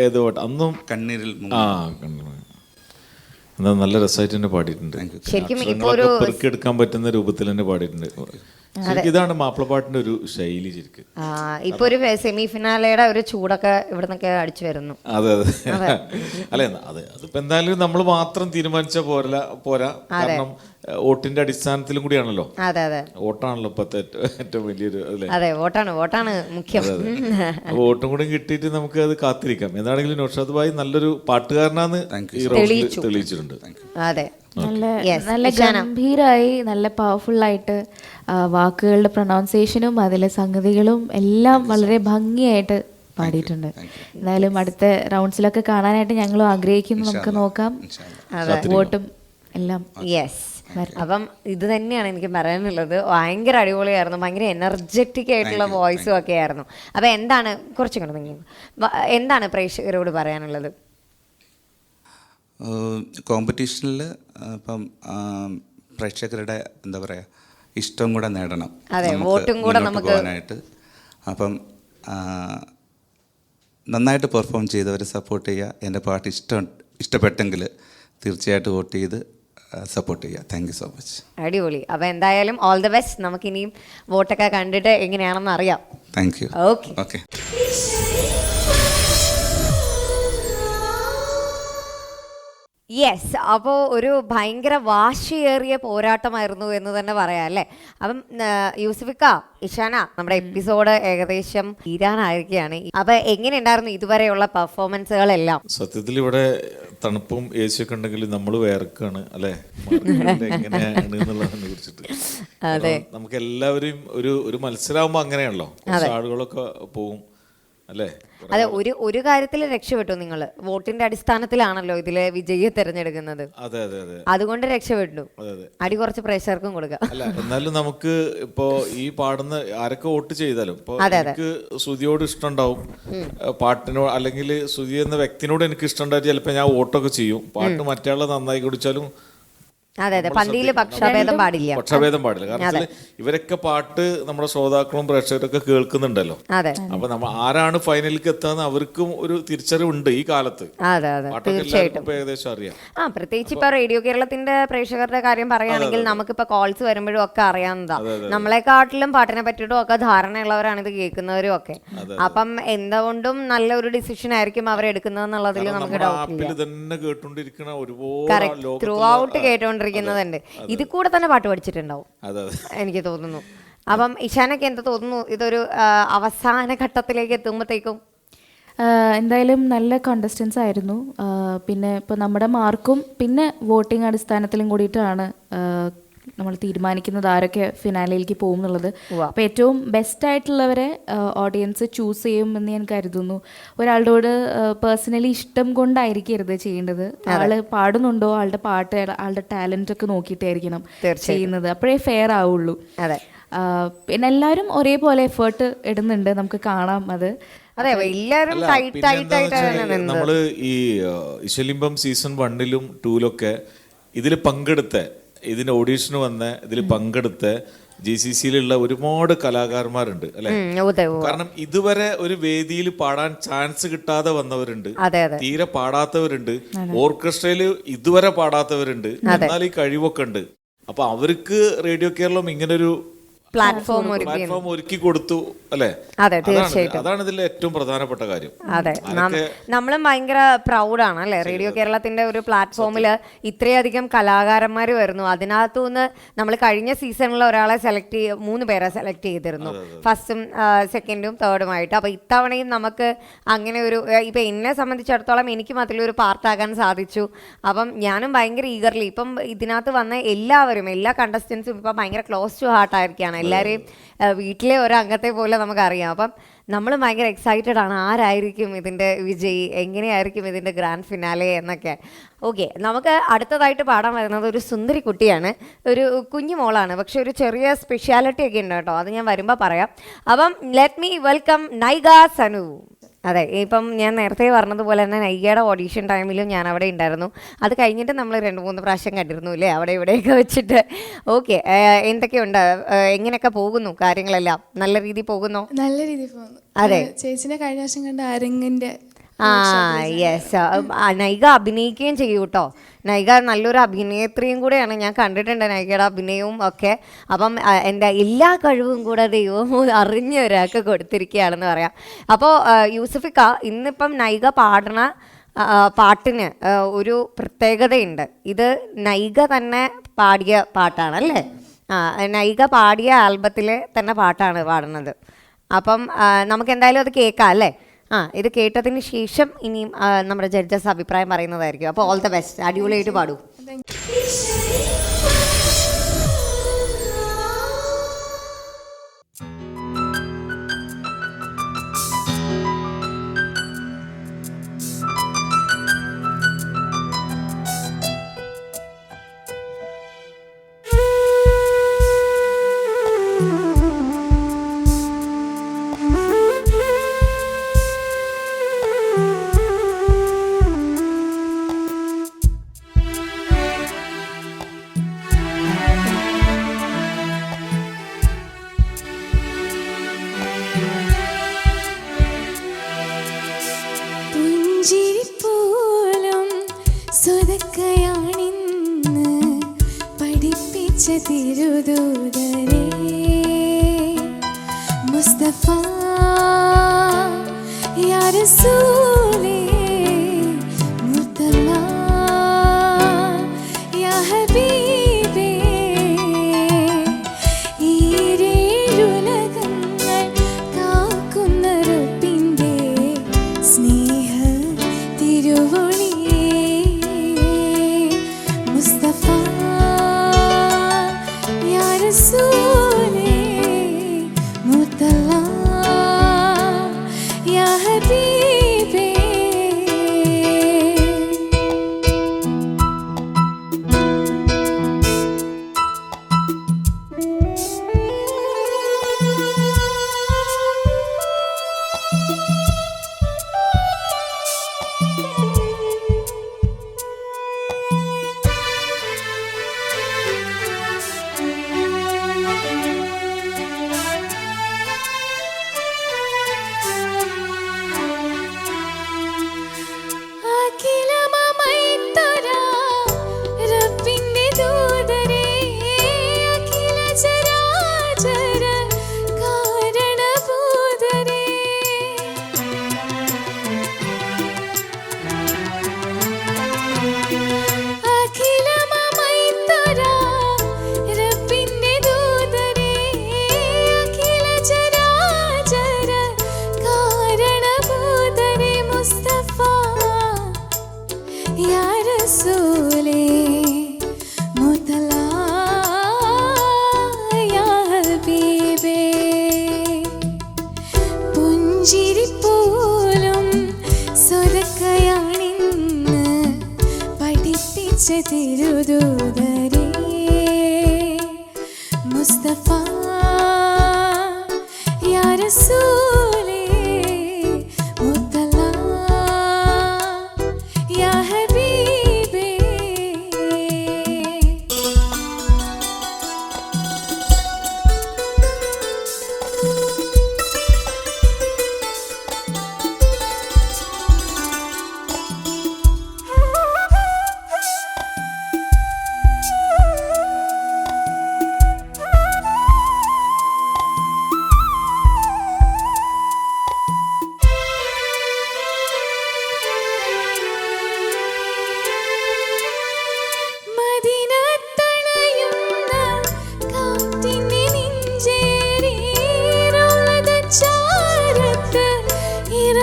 ഏതോ അന്നും കണ്ണീരിൽ ആ കണ്ണീർ എന്താ നല്ല രസമായിട്ട് തന്നെ പാടിയിട്ടുണ്ട്. ശരിക്കും ഇപ്പൊ അക്ഷരങ്ങളൊക്കെ പെറുക്കിയെടുക്കാൻ പറ്റുന്ന രൂപത്തിൽ തന്നെ പാടിയിട്ടുണ്ട്. ശരിക്കും ഇതാണ് മാപ്പിളപ്പാട്ടിന്റെ ഒരു ശൈലി ശരിക്കും. ഇപ്പൊ ഒരു സെമി ഫിനാലയുടെ ഒരു ചൂടൊക്കെ ഇവിടെ നിന്നൊക്കെ അടിച്ചു വരുന്നു. അതെ അതെ അല്ലെ, അതെ അതിപ്പോ എന്തായാലും നമ്മൾ മാത്രം തീരുമാനിച്ച പോരാ. കാരണം വോട്ടിന്റെ അടിസ്ഥാനത്തിലും കൂടിയാണല്ലോ. അതെ അതെ, വോട്ടാണല്ലോ ഇപ്പത്തെ ഏറ്റവും വലിയൊരു അല്ലേ. അതെ വോട്ടാണ് മുഖ്യം. വോട്ടും കൂടി കിട്ടിയിട്ട് നമുക്ക് അത് കാത്തിരിക്കാം. എന്താണെങ്കിലും നൗഷാദ് ഭായി നല്ലൊരു പാട്ടുകാരനാന്ന് ഈ റൗണ്ടിൽ തെളിയിച്ചിട്ടുണ്ട്. അതെ, നല്ല ഗംഭീരായി, നല്ല പവർഫുള്ളായിട്ട് വാക്കുകളുടെ പ്രൊനൗൺസിയേഷനും അതിലെ സംഗതികളും എല്ലാം വളരെ ഭംഗിയായിട്ട് പാടിയിട്ടുണ്ട്. എന്തായാലും അടുത്ത റൗണ്ട്സിലൊക്കെ കാണാനായിട്ട് ഞങ്ങളും ആഗ്രഹിക്കുന്നു. നമുക്ക് നോക്കാം, വോട്ടും എല്ലാം. യെസ്, അപ്പം ഇത് തന്നെയാണ് എനിക്ക് പറയാനുള്ളത്. ഭയങ്കര അടിപൊളിയായിരുന്നു, ഭയങ്കര എനർജറ്റിക് ആയിട്ടുള്ള വോയിസും ഒക്കെ ആയിരുന്നു. അപ്പൊ എന്താണ് കുറച്ചും കൂടെ നിങ്ങൾ എന്താണ് പ്രേക്ഷകരോട് പറയാനുള്ളത്? കോമ്പറ്റീഷനിൽ ഇപ്പം പ്രേക്ഷകരുടെ എന്താ പറയുക ഇഷ്ടം കൂടെ നേടണം, വോട്ടും കൂടെ നമുക്ക് പോകാനായിട്ട്. അപ്പം നന്നായിട്ട് പെർഫോം ചെയ്തവരെ സപ്പോർട്ട് ചെയ്യുക. എൻ്റെ പാട്ട് ഇഷ്ടപ്പെട്ടെങ്കിൽ തീർച്ചയായിട്ടും വോട്ട് ചെയ്ത് സപ്പോർട്ട് ചെയ്യുക. Thank you so much. അടിപൊളി. അപ്പോൾ എന്തായാലും ഓൾ ദ ബെസ്റ്റ്. നമുക്കിനിയും വോട്ടൊക്കെ കണ്ടിട്ട് എങ്ങനെയാണെന്ന് അറിയാം. Thank you. Okay okay. Yes, അപ്പോൾ ഒരു ഭയങ്കര വാശിയേറിയ പോരാട്ടമായിരുന്നു എന്ന് തന്നെ പറയാം അല്ലേ. അപ്പം യൂസഫിക്ക, ഇഷാന, നമ്മുടെ എപ്പിസോഡ് ഏകദേശം തീരാനായിരിക്കുകയാണ്. അപ്പൊ എങ്ങനെയുണ്ടായിരുന്നു ഇതുവരെയുള്ള പെർഫോമൻസുകളെല്ലാം? സത്യത്തിൽ ഇവിടെ തണുപ്പും ഏസിയൊക്കെ ഉണ്ടെങ്കിൽ നമ്മൾ വേർക്കാണ് അല്ലേ, എങ്ങനെയാണ് എന്നുള്ളതിനെ കുറിച്ചിട്ട്. അതെ, നമുക്ക് എല്ലാവരും ഒരു മത്സരമാകുമ്പോൾ അങ്ങനെയാണല്ലോ, ആളുകളൊക്കെ പോകും അല്ലേ. അതെ, ഒരു കാര്യത്തിൽ രക്ഷപ്പെട്ടു നിങ്ങൾ. വോട്ടിന്റെ അടിസ്ഥാനത്തിലാണല്ലോ ഇതിലെ വിജയിയെ തെരഞ്ഞെടുക്കുന്നത്. അതെ അതെ അതെ, അതുകൊണ്ട് രക്ഷപ്പെട്ടു. അടി കുറച്ച് പ്രേക്ഷകർക്കും കൊടുക്കാം. അല്ല എന്നാലും നമുക്ക് ഇപ്പോ ഈ പാടുന്ന ആരൊക്കെ വോട്ട് ചെയ്താലും ഇപ്പൊ എനിക്ക് ശ്രുതിയോട് ഇഷ്ടം ഉണ്ടാവും, പാട്ടിനോട് അല്ലെങ്കിൽ ശ്രുതി എന്ന വ്യക്തിനോട് എനിക്ക് ഇഷ്ടം ഉണ്ടായിട്ട് ചിലപ്പോ ഞാൻ വോട്ടൊക്കെ ചെയ്യും. പാട്ട് മറ്റേ നന്നായി കുടിച്ചാലും അതെ അതെ, പന്തിയിൽ പക്ഷഭേദം പാടില്ല. കാരണം ഇവരൊക്കെ പാട്ട് നമ്മുടെ ശ്രോതാക്കളും പ്രേക്ഷകരൊക്കെ കേൾക്കുന്നുണ്ടല്ലോ. അപ്പൊ നമ്മൾ ആരാണ് ഫൈനലിലേക്ക് എത്താന്ന് അവർക്കും ഒരു തിരിച്ചറിവുണ്ട് ഈ കാലത്ത്. അതെ അതെ, തീർച്ചയായിട്ടും ഏകദേശം അറിയാം. പ്രത്യേകിച്ച് ഇപ്പൊ റേഡിയോ കേരളത്തിന്റെ പ്രേക്ഷകരുടെ കാര്യം പറയുകയാണെങ്കിൽ നമുക്കിപ്പോ കോൾസ് വരുമ്പോഴും ഒക്കെ അറിയാവുന്നതാ. നമ്മളെക്കാട്ടിലും പാട്ടിനെ പറ്റിയിട്ടും ഒക്കെ ധാരണയുള്ളവരാണ് ഇത് കേൾക്കുന്നവരും ഒക്കെ. അപ്പം എന്തുകൊണ്ടും നല്ലൊരു ഡിസിഷൻ ആയിരിക്കും അവർ എടുക്കുന്നതെന്നുള്ളതിൽ നമുക്ക് ഡൗട്ട് തന്നെ കേട്ടോണ്ടിരിക്കണ ഒരുപാട് ത്രൂ ഔട്ട് കേട്ടോണ്ടിരിക്കുന്നുണ്ട്. ഇത് കൂടെ തന്നെ പാട്ട് പഠിച്ചിട്ടുണ്ടാവും എനിക്ക് തോന്നുന്നു. അപ്പം ഇഷാനൊക്കെ എന്താ തോന്നുന്നു ഇതൊരു അവസാന ഘട്ടത്തിലേക്ക് എത്തുമ്പോഴത്തേക്കും? എന്തായാലും നല്ല കോണ്ടസ്റ്റൻസ് ആയിരുന്നു. പിന്നെ ഇപ്പോൾ നമ്മുടെ മാർക്കും പിന്നെ വോട്ടിംഗ് അടിസ്ഥാനത്തിലും കൂടിയിട്ടാണ് നമ്മൾ തീരുമാനിക്കുന്നത് ആരൊക്കെ ഫിനാലയിലേക്ക് പോകും എന്നുള്ളത്. അപ്പോൾ ഏറ്റവും ബെസ്റ്റ് ആയിട്ടുള്ളവരെ ഓഡിയൻസ് ചൂസ് ചെയ്യും എന്ന് ഞാൻ കരുതുന്നു. ഒരാളോട് പേഴ്സണലി ഇഷ്ടം കൊണ്ടായിരിക്കരുത് ചെയ്യേണ്ടത്. ആള് പാടുന്നുണ്ടോ, ആളുടെ പാട്ട്, ആളുടെ ടാലന്റ് ഒക്കെ നോക്കിയിട്ടായിരിക്കണം ചെയ്യുന്നത്. അപ്പോഴേ ഫെയർ ആവുള്ളൂ. പിന്നെ എല്ലാവരും ഒരേപോലെ എഫേർട്ട് ഇടുന്നുണ്ട്, നമുക്ക് കാണാം അത്. അതെ, എല്ലാവരും ടൈറ്റ് ആയിട്ടാണ് നമ്മള് ഈ ഇശലിംബം സീസൺ 1-ലും 2-ലൊക്കെ ഇതിൽ പങ്കെടുത്ത, ഇതിന്റെ ഓഡീഷന് വന്ന, ഇതിൽ പങ്കെടുത്ത GCCയിലുള്ള ഒരുപാട് കലാകാരന്മാരുണ്ട് അല്ലെ. കാരണം ഇതുവരെ ഒരു വേദിയിൽ പാടാൻ ചാൻസ് കിട്ടാതെ വന്നവരുണ്ട്, തീരെ പാടാത്തവരുണ്ട്, ഓർക്കസ്ട്രയില് ഇതുവരെ പാടാത്തവരുണ്ട്, എന്നാൽ ഈ കഴിവൊക്കെ ഉണ്ട്. അപ്പൊ അവർക്ക് റേഡിയോ കേരളം ഇങ്ങനൊരു പ്ലാറ്റ്ഫോം ഒരുക്കി കൊടുത്തു അല്ലെ. അതെ, തീർച്ചയായിട്ടും അതാണ് ഇതിലെ ഏറ്റവും പ്രധാനപ്പെട്ട കാര്യം. അതെ, നമ്മളും ഭയങ്കര പ്രൗഡാണ് അല്ലെ, റേഡിയോ കേരളത്തിന്റെ ഒരു പ്ലാറ്റ്ഫോമിൽ ഇത്രയധികം കലാകാരന്മാർ വരുന്നു. അതിനകത്തുനിന്ന് നമ്മൾ കഴിഞ്ഞ സീസണിൽ ഒരാളെ 3 പേരെ സെലക്ട് ചെയ്തിരുന്നു, ഫസ്റ്റും സെക്കൻഡും തേർഡുമായിട്ട്. അപ്പൊ ഇത്തവണയും നമുക്ക് അങ്ങനെ ഒരു, ഇപ്പൊ എന്നെ സംബന്ധിച്ചിടത്തോളം എനിക്കും അതിലൊരു പാർട്ടാകാൻ സാധിച്ചു. അപ്പം ഞാനും ഭയങ്കര ഈഗർലി, ഇപ്പം ഇതിനകത്ത് വന്ന എല്ലാവരും, എല്ലാ കണ്ടസ്റ്റൻസും ഇപ്പം ഭയങ്കര ക്ലോസ് ടു ഹാർട്ട് ആയിരിക്കുകയാണ്. എല്ലാവരെയും വീട്ടിലെ ഒരു അംഗത്തെ പോലെ നമുക്കറിയാം. അപ്പം നമ്മൾ ഭയങ്കര എക്സൈറ്റഡ് ആണ്, ആരായിരിക്കും ഇതിൻ്റെ വിജയി, എങ്ങനെയായിരിക്കും ഇതിൻ്റെ ഗ്രാൻഡ് ഫിനാലെ എന്നൊക്കെ. ഓക്കെ, നമുക്ക് അടുത്തതായിട്ട് പാടാൻ വരുന്നത് ഒരു സുന്ദരി കുട്ടിയാണ്, ഒരു കുഞ്ഞു മോളാണ്. പക്ഷെ ഒരു ചെറിയ സ്പെഷ്യാലിറ്റി ഒക്കെ ഉണ്ട് കേട്ടോ, അത് ഞാൻ വരുമ്പോൾ പറയാം. അപ്പം ലെറ്റ് മീ വെൽക്കം നൈഗ സനു. അതെ, ഇപ്പം ഞാൻ നേരത്തെ പറഞ്ഞതുപോലെ തന്നെ നൈഗയുടെ ഓഡീഷൻ ടൈമിലും ഞാൻ അവിടെ ഉണ്ടായിരുന്നു. അത് കഴിഞ്ഞിട്ട് നമ്മൾ 2-3 പ്രാവശ്യം കണ്ടിരുന്നു അല്ലേ, അവിടെ ഇവിടെയൊക്കെ വെച്ചിട്ട്. ഓക്കെ, എന്തൊക്കെയുണ്ട്, എങ്ങനെയൊക്കെ പോകുന്നു കാര്യങ്ങളെല്ലാം? നല്ല രീതിയിൽ പോകുന്നു? നല്ല രീതിയിൽ പോകുന്നു. അതെ, ചേച്ചിനെ കഴിഞ്ഞ വർഷം കണ്ട അരങ്ങിന്റെ യെസ്, നൈഗ അഭിനയിക്കുകയും ചെയ്യും കേട്ടോ. നൈഗ നല്ലൊരു അഭിനേത്രിയും കൂടെയാണ്, ഞാൻ കണ്ടിട്ടുണ്ട് നൈഗയുടെ അഭിനയവും ഒക്കെ. അപ്പം എൻ്റെ എല്ലാ കഴിവും കൂടെ ദൈവം അറിഞ്ഞ ഒരാൾക്ക് കൊടുത്തിരിക്കുകയാണെന്ന് പറയാം. അപ്പോൾ യൂസഫിക്ക, ഇന്നിപ്പം നൈഗ പാടുന്ന പാട്ടിന് ഒരു പ്രത്യേകതയുണ്ട്. ഇത് നൈഗ തന്നെ പാടിയ പാട്ടാണല്ലേ? നൈഗ പാടിയ ആൽബത്തിൽ തന്നെ പാട്ടാണ് പാടുന്നത്. അപ്പം നമുക്ക് എന്തായാലും അത് കേൾക്കാം അല്ലേ? ഇത് കേട്ടതിന് ശേഷം ഇനിയും നമ്മുടെ ജഡ്ജസ് അഭിപ്രായം പറയുന്നതായിരിക്കും. അപ്പോൾ ഓൾ ദ ബെസ്റ്റ്, അടിപൊളിയായിട്ട് പാടൂ. പുഞ്ചിരിപ്പോലും സ്വതക്കയാണിന്ന് പഠിപ്പിച്ച തിരുദൂതരേ മുസ്തഫ യാ റസൂലേ മുർത്തല യാ ഹബീബേ. ഈരേഴുലകങ്ങൾ കാക്കുന്ന റബ്ബിന്റെ സ്നേഹ തിരുവൊളിയേ മുസ്തഫ യാ റസൂലേ മുർത്തല യാ ഹബീബേ. അഖിലമമൈത്തരാ റബ്ബിന്റെ ദൂതരേ അഖില ചരാചര കാരണഭൂതരേ. അഖിലമമൈത്തരാ റബ്ബിന്റെ ദൂതരേ അഖില ചരാചര കാരണഭൂതരേ മുസ്തഫ യാ റസൂലേ മുർത്തല യാ ഹബീബേ. പുഞ്ചിരിപ്പോലും സ്വതക്കയാണിന്ന് പഠിപ്പിച്ച തിരുദൂതരേ മുസ്തഫ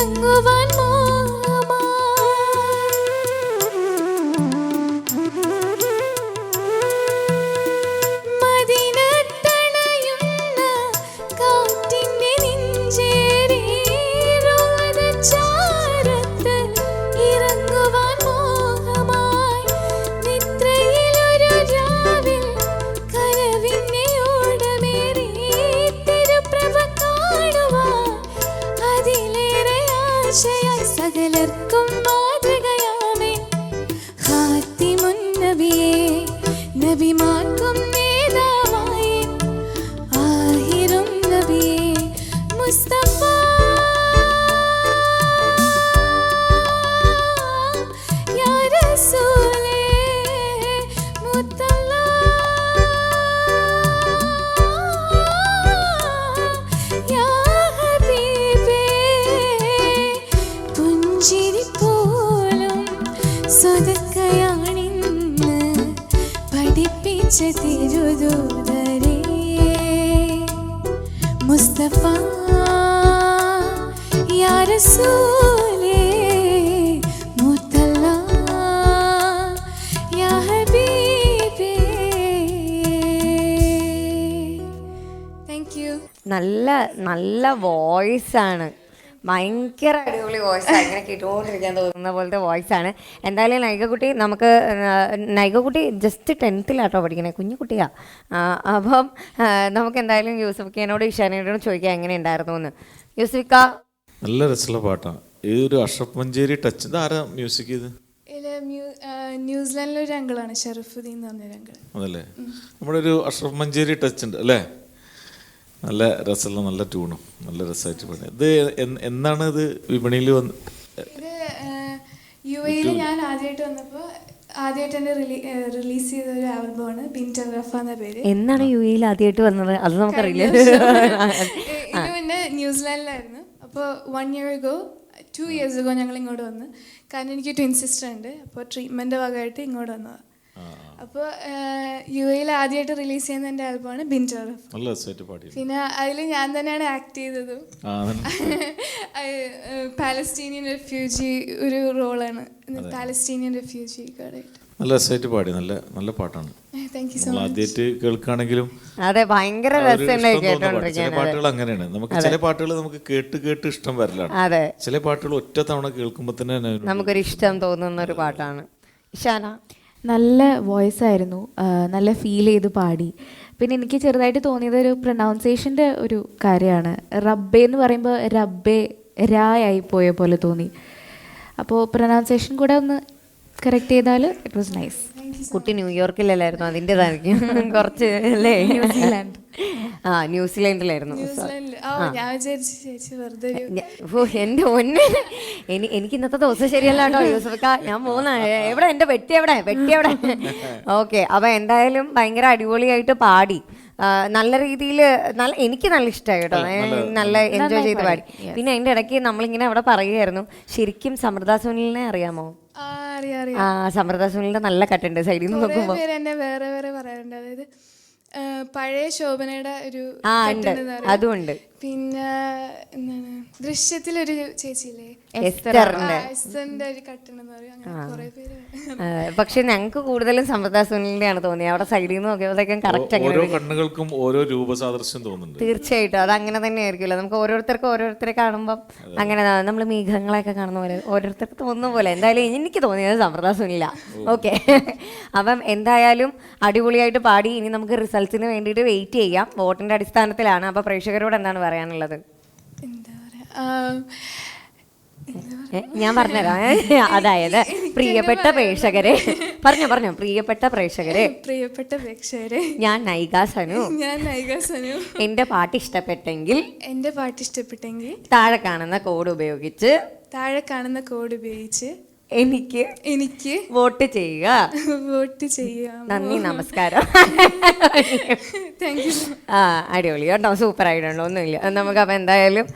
ഇറങ്ങുവാൻ സകലർക്കും മാതൃകയാമേ ഹാത്തിമുൻ നബിയേ നബിമാർക്കും നേതാവായേ ആഹിറും നബിയേ മുസ്തഫ യാ റസൂലേ മുത്തല്ലാ യാ ഹബീബേ പുഞ്ചിരി പോലും സ്വതക്കയാണിന്ന് പഠിപ്പിച്ച തിരുദൂതരേ മുസ്തഫ യാ റസൂലേ മുത്തല്ലാ യാ ഹബീബേ. Thank you. നല്ല നല്ല വോയിസ് ആണ്, ഭയങ്കര അടിപൊളി വോയിസ് ആണ്, ഇങ്ങനെ കേട്ടുകൊണ്ടിരിക്കാൻ തോന്നുന്ന പോലത്തെ വോയിസ് ആണ്. എന്തായാലും നൈകക്കുട്ടി നൈകക്കുട്ടി ജസ്റ്റ് 10th പഠിക്കണേ, കുഞ്ഞു കുട്ടിയാ. അപ്പം നമുക്ക് എന്തായാലും യൂസഫിക്കനോട് ഇഷാനോടും ചോദിക്കാം എങ്ങനെ ഉണ്ടായിരുന്നു എന്ന്. യൂസഫിക്ക, നല്ല രസമുള്ള പാട്ടാണ്. ഏതൊരു അഷ്റഫ് മഞ്ചേരി ടച്ച്. ഇത് ആരാ മ്യൂസിക് ചെയ്ത്? ന്യൂസിലാൻഡിലെ ഒരു അങ്കിളാണ്, ഷറഫുദ്ദീൻ എന്ന് പറഞ്ഞൊരു അങ്കിൾ. അതല്ലേ, നമ്മുടെ ഒരു അഷ്റഫ് മഞ്ചേരി ടച്ച് ഉണ്ട് അല്ലേ? നല്ല രസമുള്ള നല്ല ട്യൂണും നല്ല രസമായിട്ട് പാടി. ഇത് എന്നാണ് ഇത് വിപണിയിൽ വന്ന്? ഇത് യു എയിൽ ഞാൻ ആദ്യമായിട്ട് വന്നപ്പോൾ ആദ്യമായിട്ട് തന്നെ റിലീസ് ചെയ്ത ഒരു ആൽബമാണ് ബിൻറ്റ് റഫ എന്ന പേര്. എന്നാണ് യു എയിൽ ആദ്യമായിട്ട് വന്നത്? അത് നമുക്കറിയില്ല. ഇതിന് മുന്നേ ന്യൂസിലാൻഡിലായിരുന്നു. അപ്പോൾ 1 year ago 2 years ago ഞങ്ങൾ ഇങ്ങോട്ട് വന്ന്. കാരണം എനിക്ക് ട്വിൻ സിസ്റ്റർ ഉണ്ട്. അപ്പോൾ ട്രീറ്റ്മെൻറ്റ് ഭാഗമായിട്ട് ഇങ്ങോട്ട് വന്നതാണ്. അപ്പോൾ യു എയിൽ ആദ്യമായിട്ട് റിലീസ് ചെയ്യുന്ന എൻ്റെ ആൽബമാണ് ബിൻറ്റ് റഫ. നല്ല രസമായിട്ട് പാടി. പിന്നെ അതിൽ ഞാൻ തന്നെയാണ് ആക്ട് ചെയ്തതും. പാലസ്തീനിയൻ റെഫ്യൂജി ഒരു റോളാണ്, പാലസ്തീനിയൻ റെഫ്യൂജി കാർഡായിട്ട്. നല്ല രസമായിട്ട് പാടി. നല്ല നല്ല പാട്ടാണ്. Thank you so much. ആദ്യമായിട്ട് കേൾക്കുകയാണെങ്കിലും അതെ, ഭയങ്കര ചില പാട്ടുകൾ അങ്ങനെയാണ്. നമുക്ക് ചില പാട്ടുകൾ നമുക്ക് കേട്ട് കേട്ട് ഇഷ്ടം വരലാണ്. അതെ, ചില പാട്ടുകൾ ഒറ്റ തവണ കേൾക്കുമ്പോൾ തന്നെ നമുക്കൊരു ഇഷ്ടം തോന്നുന്ന ഒരു പാട്ടാണ്. ഇഷാന, നല്ല വോയിസ് ആയിരുന്നു, നല്ല ഫീൽ ചെയ്ത് പാടി. പിന്നെ എനിക്ക് ചെറുതായിട്ട് തോന്നിയത് ഒരു പ്രൊനൗൺസിയേഷൻ്റെ ഒരു കാര്യമാണ്. റബ്ബേ എന്ന് പറയുമ്പോൾ റബ്ബേ രായായി പോയ പോലെ തോന്നി. അപ്പോൾ പ്രൊനൗൺസിയേഷൻ കൂടെ ഒന്ന് കറക്റ്റ് ചെയ്താൽ ഇറ്റ് വാസ് നൈസ്. കുട്ടി ന്യൂയോർക്കിലല്ലായിരുന്നു, അതിൻ്റെതായിരിക്കും കുറച്ച് അല്ലേ? ന്യൂസിലാൻഡിലായിരുന്നു. ഞാൻ വിചാരിച്ചു ചേച്ചി വെറുതെ എൻ്റെ ഒന്നെ എനിക്ക് ഇന്നത്തെ ദിവസം ശരിയല്ല കേട്ടോ യൂസഫക്ക. ഞാൻ പോകുന്ന എവിടെ എൻ്റെ വെട്ടി എവിടെ ഓക്കെ. അപ്പം എന്തായാലും ഭയങ്കര അടിപൊളിയായിട്ട് പാടി, നല്ല രീതിയിൽ എനിക്ക് നല്ല ഇഷ്ടമായി കേട്ടോ, നല്ല എൻജോയ് ചെയ്ത് പാടി. പിന്നെ അതിൻ്റെ ഇടയ്ക്ക് നമ്മളിങ്ങനെ അവിടെ പറയുമായിരുന്നു, ശരിക്കും സമൃദ്ധ സുനിലിനെ അറിയാമോ? സമൃദ്ധ സുനിലിന്റെ നല്ല കട്ടുണ്ട് സൈഡിൽ നിന്ന് നോക്കുമ്പോൾ. എന്നെ വേറെ വേറെ പറയാറുണ്ട്. അതായത് പഴയ ശോഭനയുടെ ഒരു അതുകൊണ്ട്, പിന്നെ എന്താണ് ദൃശ്യത്തിലൊരു ചേച്ചിയില്ലേ എസ്തറിന്റെ ഒരു കട്ടുണ്ടെന്ന് പറയും. അങ്ങനെ കുറെ പേര്. പക്ഷെ ഞങ്ങൾക്ക് കൂടുതലും സമൃദ്ധ സുനിലിന്റെയാണ് തോന്നിയത്. അവിടെ സൈഡിൽ നിന്ന് നോക്കിയപ്പോഴത്തേക്കും കറക്റ്റ് ഓരോ കണ്ണുകൾക്കും ഓരോ രൂപസാദൃശ്യം തോന്നുന്നുണ്ട്. തീർച്ചയായിട്ടും അത് അങ്ങനെ തന്നെ ആയിരിക്കുമല്ലോ. നമുക്ക് ഓരോരുത്തരെ കാണുമ്പോൾ അങ്ങനെ നമ്മൾ മേഘങ്ങളെയൊക്കെ കാണുന്ന പോലെ ഓരോരുത്തർക്ക് തോന്നുന്ന പോലെ. എന്തായാലും എനിക്ക് തോന്നിയത് സമൃദ്ധ സുനില. ഓക്കെ, അപ്പം എന്തായാലും അടിപൊളിയായിട്ട് പാടി. ഇനി നമുക്ക് റിസൾട്ടിന് വേണ്ടിയിട്ട് വെയിറ്റ് ചെയ്യാം. വോട്ടിന്റെ അടിസ്ഥാനത്തിലാണ്. അപ്പൊ പ്രേക്ഷകരോട് എന്താണ് പറയാനുള്ളത്? എന്താ പറയാ, ഞാൻ പറഞ്ഞുതരാം. അതായത് പ്രിയപ്പെട്ട പ്രേക്ഷകരെ പ്രിയപ്പെട്ട പ്രേക്ഷകരെ ഞാൻ നൈഗ സനു. എന്റെ പാട്ട് ഇഷ്ടപ്പെട്ടെങ്കിൽ താഴെ കാണുന്ന കോഡ് ഉപയോഗിച്ച് എനിക്ക് വോട്ട് ചെയ്യുക. നന്ദി, നമസ്കാരം. അടിപൊളി കേട്ടോ, സൂപ്പർ ആയിട്ടുണ്ടോ? ഒന്നുമില്ല. നമുക്ക് അപ്പം എന്തായാലും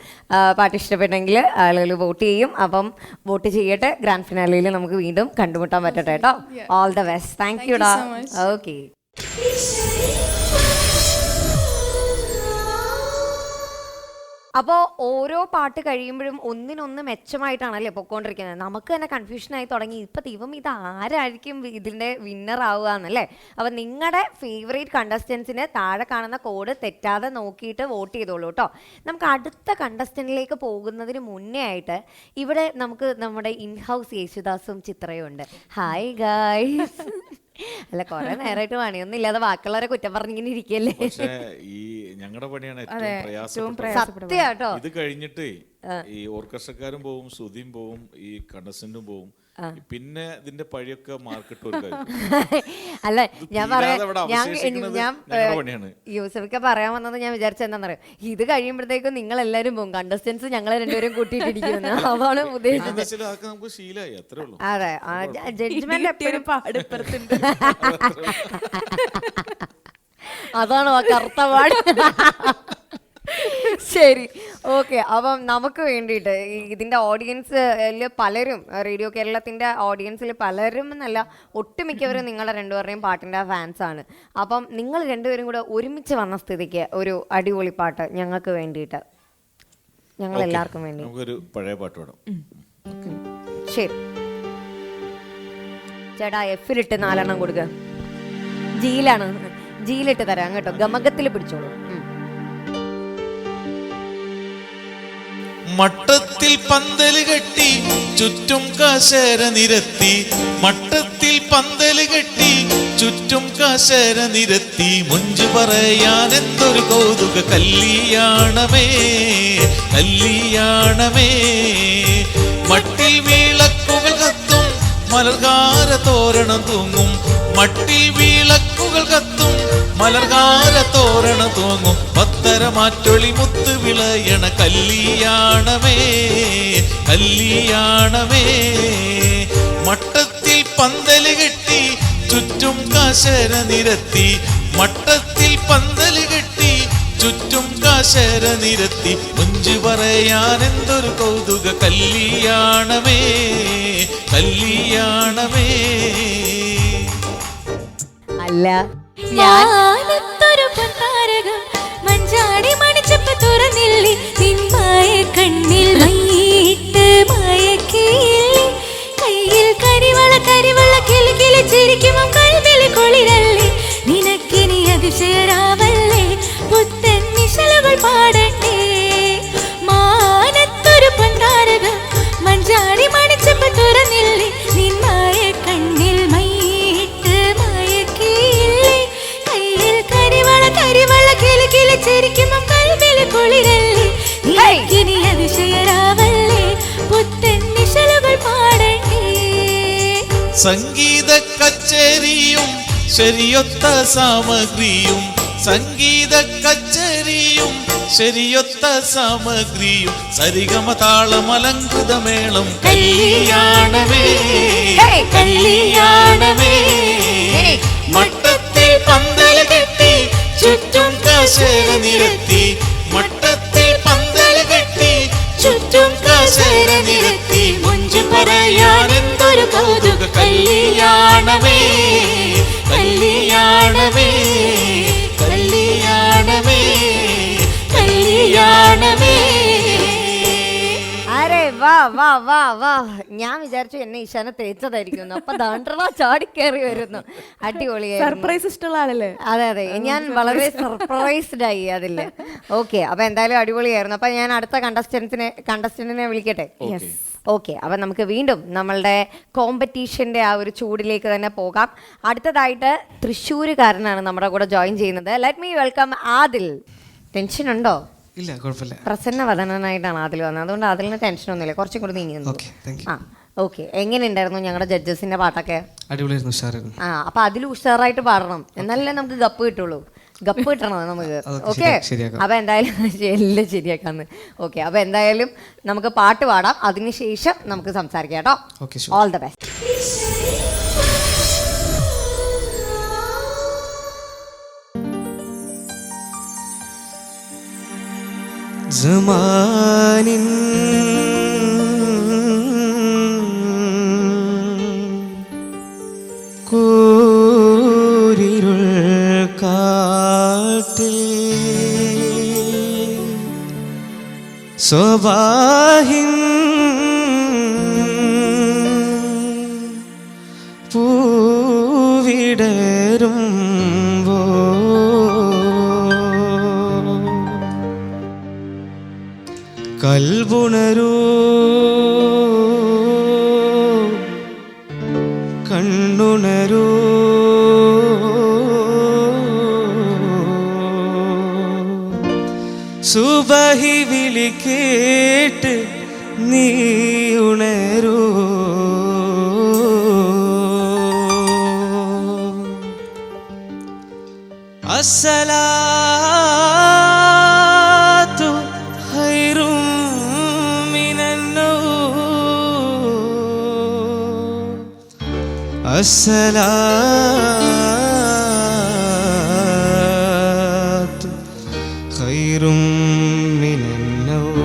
പാട്ട് ഇഷ്ടപ്പെട്ടെങ്കിൽ ആളുകൾ വോട്ട് ചെയ്യും. അപ്പം വോട്ട് ചെയ്യട്ടെ. ഗ്രാൻഡ് ഫിനാലയിൽ നമുക്ക് വീണ്ടും കണ്ടുമുട്ടാൻ പറ്റട്ടെ കേട്ടോ. All the best. Thank U ഡാ. ഓക്കെ. അപ്പോൾ ഓരോ പാട്ട് കഴിയുമ്പോഴും ഒന്നിനൊന്ന് മെച്ചമായിട്ടാണല്ലേ പൊക്കോണ്ടിരിക്കുന്നത്. നമുക്ക് തന്നെ കൺഫ്യൂഷനായി തുടങ്ങി, ഇപ്പം ദൈവം ഇത് ആരായിരിക്കും ഇതിൻ്റെ വിന്നർ ആവുക എന്നല്ലേ. അപ്പം നിങ്ങളുടെ ഫേവറേറ്റ് കണ്ടസ്റ്റൻസിന് താഴെ കാണുന്ന കോഡ് തെറ്റാതെ നോക്കിയിട്ട് വോട്ട് ചെയ്തോളൂ കേട്ടോ. നമുക്ക് അടുത്ത കണ്ടസ്റ്റൻറ്റിലേക്ക് പോകുന്നതിന് മുന്നേ ആയിട്ട് ഇവിടെ നമുക്ക് നമ്മുടെ ഇൻഹൗസ് യേശുദാസും ചിത്രയും ഉണ്ട്. Hi guys. അല്ല, കുറെ നേരമായിട്ട് പണിയൊന്നും ഇല്ലാതെ ബാക്കിയുള്ളവരെ കുറ്റം പറഞ്ഞിങ്ങനെ ഇരിക്കല്ലേ. പക്ഷേ ഈ ഞങ്ങളുടെ പണിയാണ് ഏറ്റവും പ്രയാസപ്പെട്ടത്. സത്യാട്ടോ. ഇത് കഴിഞ്ഞിട്ട് ഈ ഓർക്കസ്ട്രക്കാരും പോവും, ശ്രുതിയും പോവും, ഈ കണ്ടസ്റ്റന്റും പോവും. പിന്നെ ഇതിന്റെ പഴിയൊക്കെ മാർക്കിട്ട് അല്ല, ഞാൻ യൂസഫിക്ക പറയാൻ വന്നത് ഞാൻ വിചാരിച്ചത് എന്താണെന്നറിയോ, ഇത് കഴിയുമ്പോഴത്തേക്കും നിങ്ങൾ എല്ലാവരും പോകും, കണ്ടസ്റ്റൻസ് ഞങ്ങളെ രണ്ടുപേരും കൂട്ടിയിട്ടിരിക്കുന്നു. അതാണ് ഉദ്ദേശിച്ചത്. നമുക്ക് ശീലമായി, അത്രേ ഉള്ളൂ. അതെ, ജഡ്ജ്മെന്റ് എപ്പോഴും പാടിപ്പുറത്തുണ്ട്. അതാണോ ആ കറുത്ത പാട്? ശരി, ഓക്കെ. അപ്പം നമുക്ക് വേണ്ടിയിട്ട് ഇതിൻ്റെ ഓഡിയൻസ് പലരും, റേഡിയോ കേരളത്തിൻ്റെ ഓഡിയൻസിൽ പലരും എന്നല്ല ഒട്ടുമിക്കവരും നിങ്ങളുടെ രണ്ടുപേരുടെയും പാട്ടിൻ്റെ ഫാൻസാണ്. അപ്പം നിങ്ങൾ രണ്ടുപേരും കൂടെ ഒരുമിച്ച് വന്ന സ്ഥിതിക്ക് ഒരു അടിപൊളി പാട്ട് ഞങ്ങൾക്ക് വേണ്ടിയിട്ട്, ഞങ്ങൾ എല്ലാവർക്കും വേണ്ടി നമുക്കൊരു പഴയ പാട്ട് പാടാം. ശരി ചേട്ടാ, എഫിലിട്ട് 4 കൊടുക്കുക. ജിയിലാണ്, ജിയിലിട്ട് തരാം കേട്ടോ, ഗമകത്തിൽ പിടിച്ചോളൂ. മട്ടത്തിൽ പന്തല് കെട്ടി ചുറ്റും കസേര നിരത്തി, മട്ടത്തിൽ പന്തല് കെട്ടി ചുറ്റും കസേര നിരത്തി, മുഞ്ചു പറയാൻ എന്തൊരു കൗതുക കല്യാണമേ കല്യാണമേ. മട്ടിൽ വിളക്കുകൾ കത്തും മലർകാര തോരണം തൂങ്ങും, മട്ടിൽ വിളക്കുകൾ കത്തും മലർകാര തോരണം തൂങ്ങും, പത്തര മാറ്റൊളി മുത്ത് വിളയണ കല്യാണമേ കല്യാണമേ. മട്ടത്തിൽ പന്തല് കെട്ടി ചുറ്റും കസേര നിരത്തി, മട്ടത്തിൽ പന്തല് കെട്ടി ചുറ്റും കസേര നിരത്തി, മുഞ്ചു പറയാൻ എന്തൊരു കൗതുക കല്യാണമേ കല്യാണമേ. അല്ല, ഞാനൊരു പൊന്നാരകം മഞ്ചാടി മണിച്ചപ്പ് തുറന്നില്ലേ, നിന്മായ കണ്ണിൽ മൈയിട്ട് മയക്കിയില്ലേ, കയ്യിൽ കരിവള കരിവള കിളികിളി ചിരിക്കുമ്പം കൽവിളി കുളിരല്ലേ, നിനക്കിനി അതിശയരാവല്ലേ പുത്തൻ മിശലുകൾ പാടണ്ടേ. മാനത്തൊരു പൊന്നാരകം മഞ്ചാടി മണിച്ചപ്പ് തുറന്നില്ലേ, നിന്മായ കണ്ണിൽ മൈയിട്ട് മയക്കിയില്ലേ, കയ്യിൽ കരിവള കരിവള കിളികിളി ചിരിക്കുമ്പം കൽവിളി കുളിരല്ലേ, നിനക്കിനി അതിശയരാവല്ലേ പുത്തൻ മിശലുകൾ പാടണ്ടേ. സംഗീത കച്ചേരിയും ശരിയൊത്ത സാമഗ്രിയും, സംഗീത കച്ചേരിയും ശരിയൊത്ത സാമഗ്രിയും, സരിഗമ താളമലങ്കൃതമേളം കല്യാണമേ കല്യാണമേ. മട്ടത്തിൽ പന്തല് കെട്ടി ചുറ്റും കസേര നിരത്തി, മട്ടത്തിൽ പന്തല് കെട്ടി ചുറ്റും കസേര നിരത്തി, മുഞ്ചു പറയാൻ എന്തൊരു കൗതുക കല്യാണമേ കല്യാണമേ കല്യാണമേ കല്യാണമേ. അരെ വാ വാ വാ വാ, ഞാൻ വിചാരിച്ചു എന്നെ ഈശാനെ തേച്ചതായിരിക്കും, അപ്പൊ ദാണ്ടറ ചാടി കയറി വരുന്നു. അടിപൊളിയായിരുന്നു. സർപ്രൈസ് ഇഷ്ടമുള്ള ആളല്ലേ? അതെ അതെ, ഞാൻ വളരെ സർപ്രൈസ്ഡ് ആയി അതില്. ഓക്കെ, അപ്പൊ എന്തായാലും അടിപൊളിയായിരുന്നു. അപ്പൊ ഞാൻ അടുത്ത കണ്ടസ്റ്റന്റിനെ വിളിക്കട്ടെ. ഓക്കെ, അപ്പം നമുക്ക് വീണ്ടും നമ്മളുടെ കോമ്പറ്റീഷൻ്റെ ആ ഒരു ചൂടിലേക്ക് തന്നെ പോകാം. അടുത്തതായിട്ട് തൃശ്ശൂരുകാരനാണ് നമ്മുടെ കൂടെ ജോയിൻ ചെയ്യുന്നത്. Let me welcome Adil. Tension ഉണ്ടോ? ഇല്ല, കുഴപ്പമില്ല. പ്രസന്നവദനായിട്ടാണ് ആദിൽ വന്നത്, അതുകൊണ്ട് ആദിലിന് ടെൻഷനൊന്നുമില്ല, കുറച്ചും കൂടി നീങ്ങി നിന്നു. ആ ഓക്കെ, എങ്ങനെയുണ്ടായിരുന്നു ഞങ്ങളുടെ ജഡ്ജസിന്റെ പാട്ടൊക്കെ? അടിപൊളിയായിരുന്നു, ഉഷാറായിരുന്നു. ആ, അപ്പൊ അതിൽ ഉഷാറായിട്ട് പാടണം, എന്നാലല്ലേ നമുക്ക് ഗപ്പ് കിട്ടുള്ളൂ. ഗപ്പ് കിട്ടണം നമുക്ക്. ഓക്കെ, അപ്പൊ എന്തായാലും എല്ലാം ശരിയാക്കാന്ന്. ഓക്കെ, അപ്പൊ എന്തായാലും നമുക്ക് പാട്ട് പാടാം, അതിനുശേഷം നമുക്ക് സംസാരിക്കാം കേട്ടോ. All the best. ജമാനിൻ കൂരിരുൾ കാട്ടിൽ സ്വബാഹിൻ പൂവിടരുമ്പോ കൽബുണരൂ കണ്ണുണരൂ സുബഹി വിളി കേട്ട് നീ ഉണരൂ അസ്സലാത്തു ഖൈറും മിനന്നൗം അസ്സലാത്തു ഖൈറും മിനന്നൗം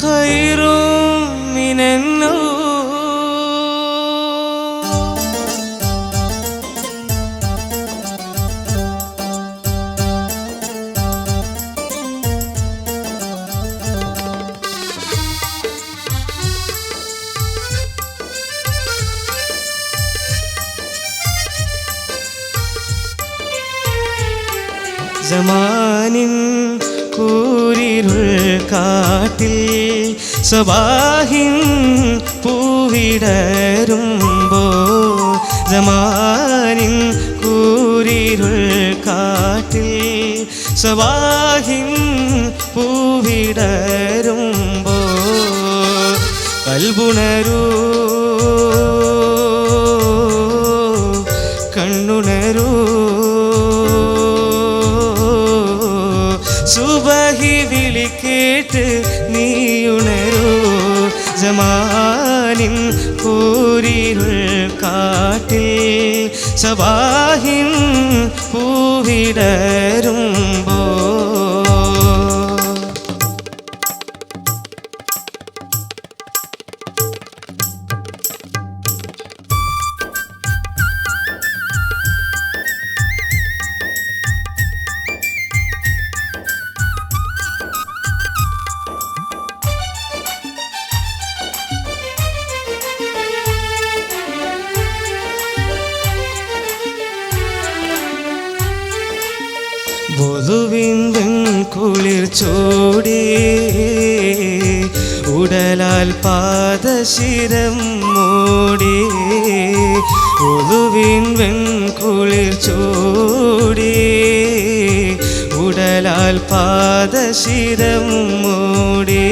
ഖൈറും മിനന്നൗം. സമാനിൻ കൂരിരുൾ കാട്ടിൽ സ്വബാഹിൻ പൂവിടരുമ്പോ സമാനിൻ കൂരിരുൾ കാട്ടിൽ സ്വബാഹിൻ പൂവിടരുമ്പോ കൽബുണരൂ കണ്ണുണരൂ സുബഹി വിളി കേട്ട് നീ ഉണരൂ സമാനിൻ കൂരിരുൾ കാട്ടിൽ സബാഹിൻ പൂവിടരുമ്പോ വധുവിൻ വെൺകുളിർ ചോടി ഉടലാൽ പാദശിരം മൂടി വധുവിൻ വെൺകുളിർ ചോടി ഉടലാൽ പാദശിരം മൂടി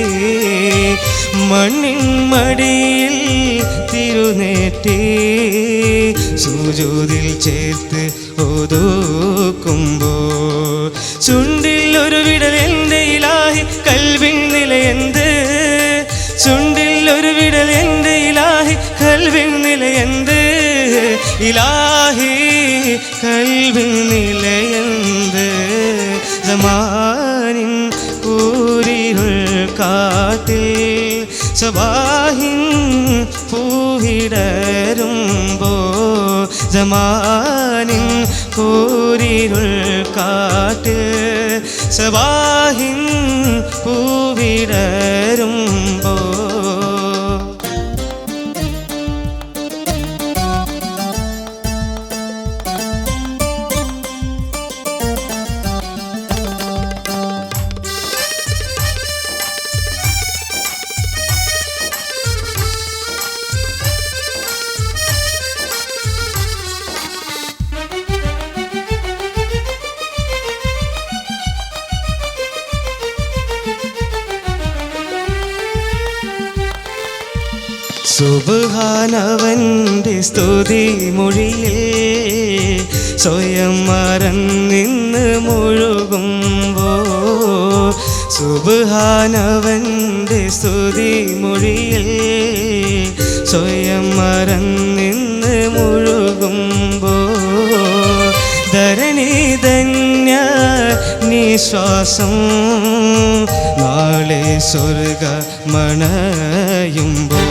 മണ്ണിൻ മടിയിൽ തിരുനേറ്റി സുജൂദിൽ ചേർത്ത് ഒതുക്കുമ്പോ ചുണ്ടിൽ ഒരു വിടൽ എൻ്റെ ഇലാഹി കൽവിൻ നിലയെന്ത് ചുണ്ടിൽ ഒരു വിടൽ എൻ്റെ ഇലാഹി കൽവിൻ നിലയെന്ത് ഇലാഹി കൽവിൻ നിലയെന്ത് സമാനിൻ കൂരിരുൾ കാട്ടിൽ സബാഹിൻ പൂവിടരുമ്പോ സമാനിൻ കൂരിരുൾ കാട്ടിൽ സബാഹിൻ പൂവിടരുമ്പോ സുബ്ഹാനവൻ്റെ സ്തുതി മൊഴിയിൽ സ്വയം മറന്നിന്ന് മുഴുകുമ്പോ സുബ്ഹാനവൻ്റെ സ്തുതി മൊഴിയിൽ സ്വയം മറന്നിന്ന് മുഴുകുമ്പോ ധരണി ധന്യ നിശ്വാസം നാളെ സ്വർഗ മണയുമ്പോ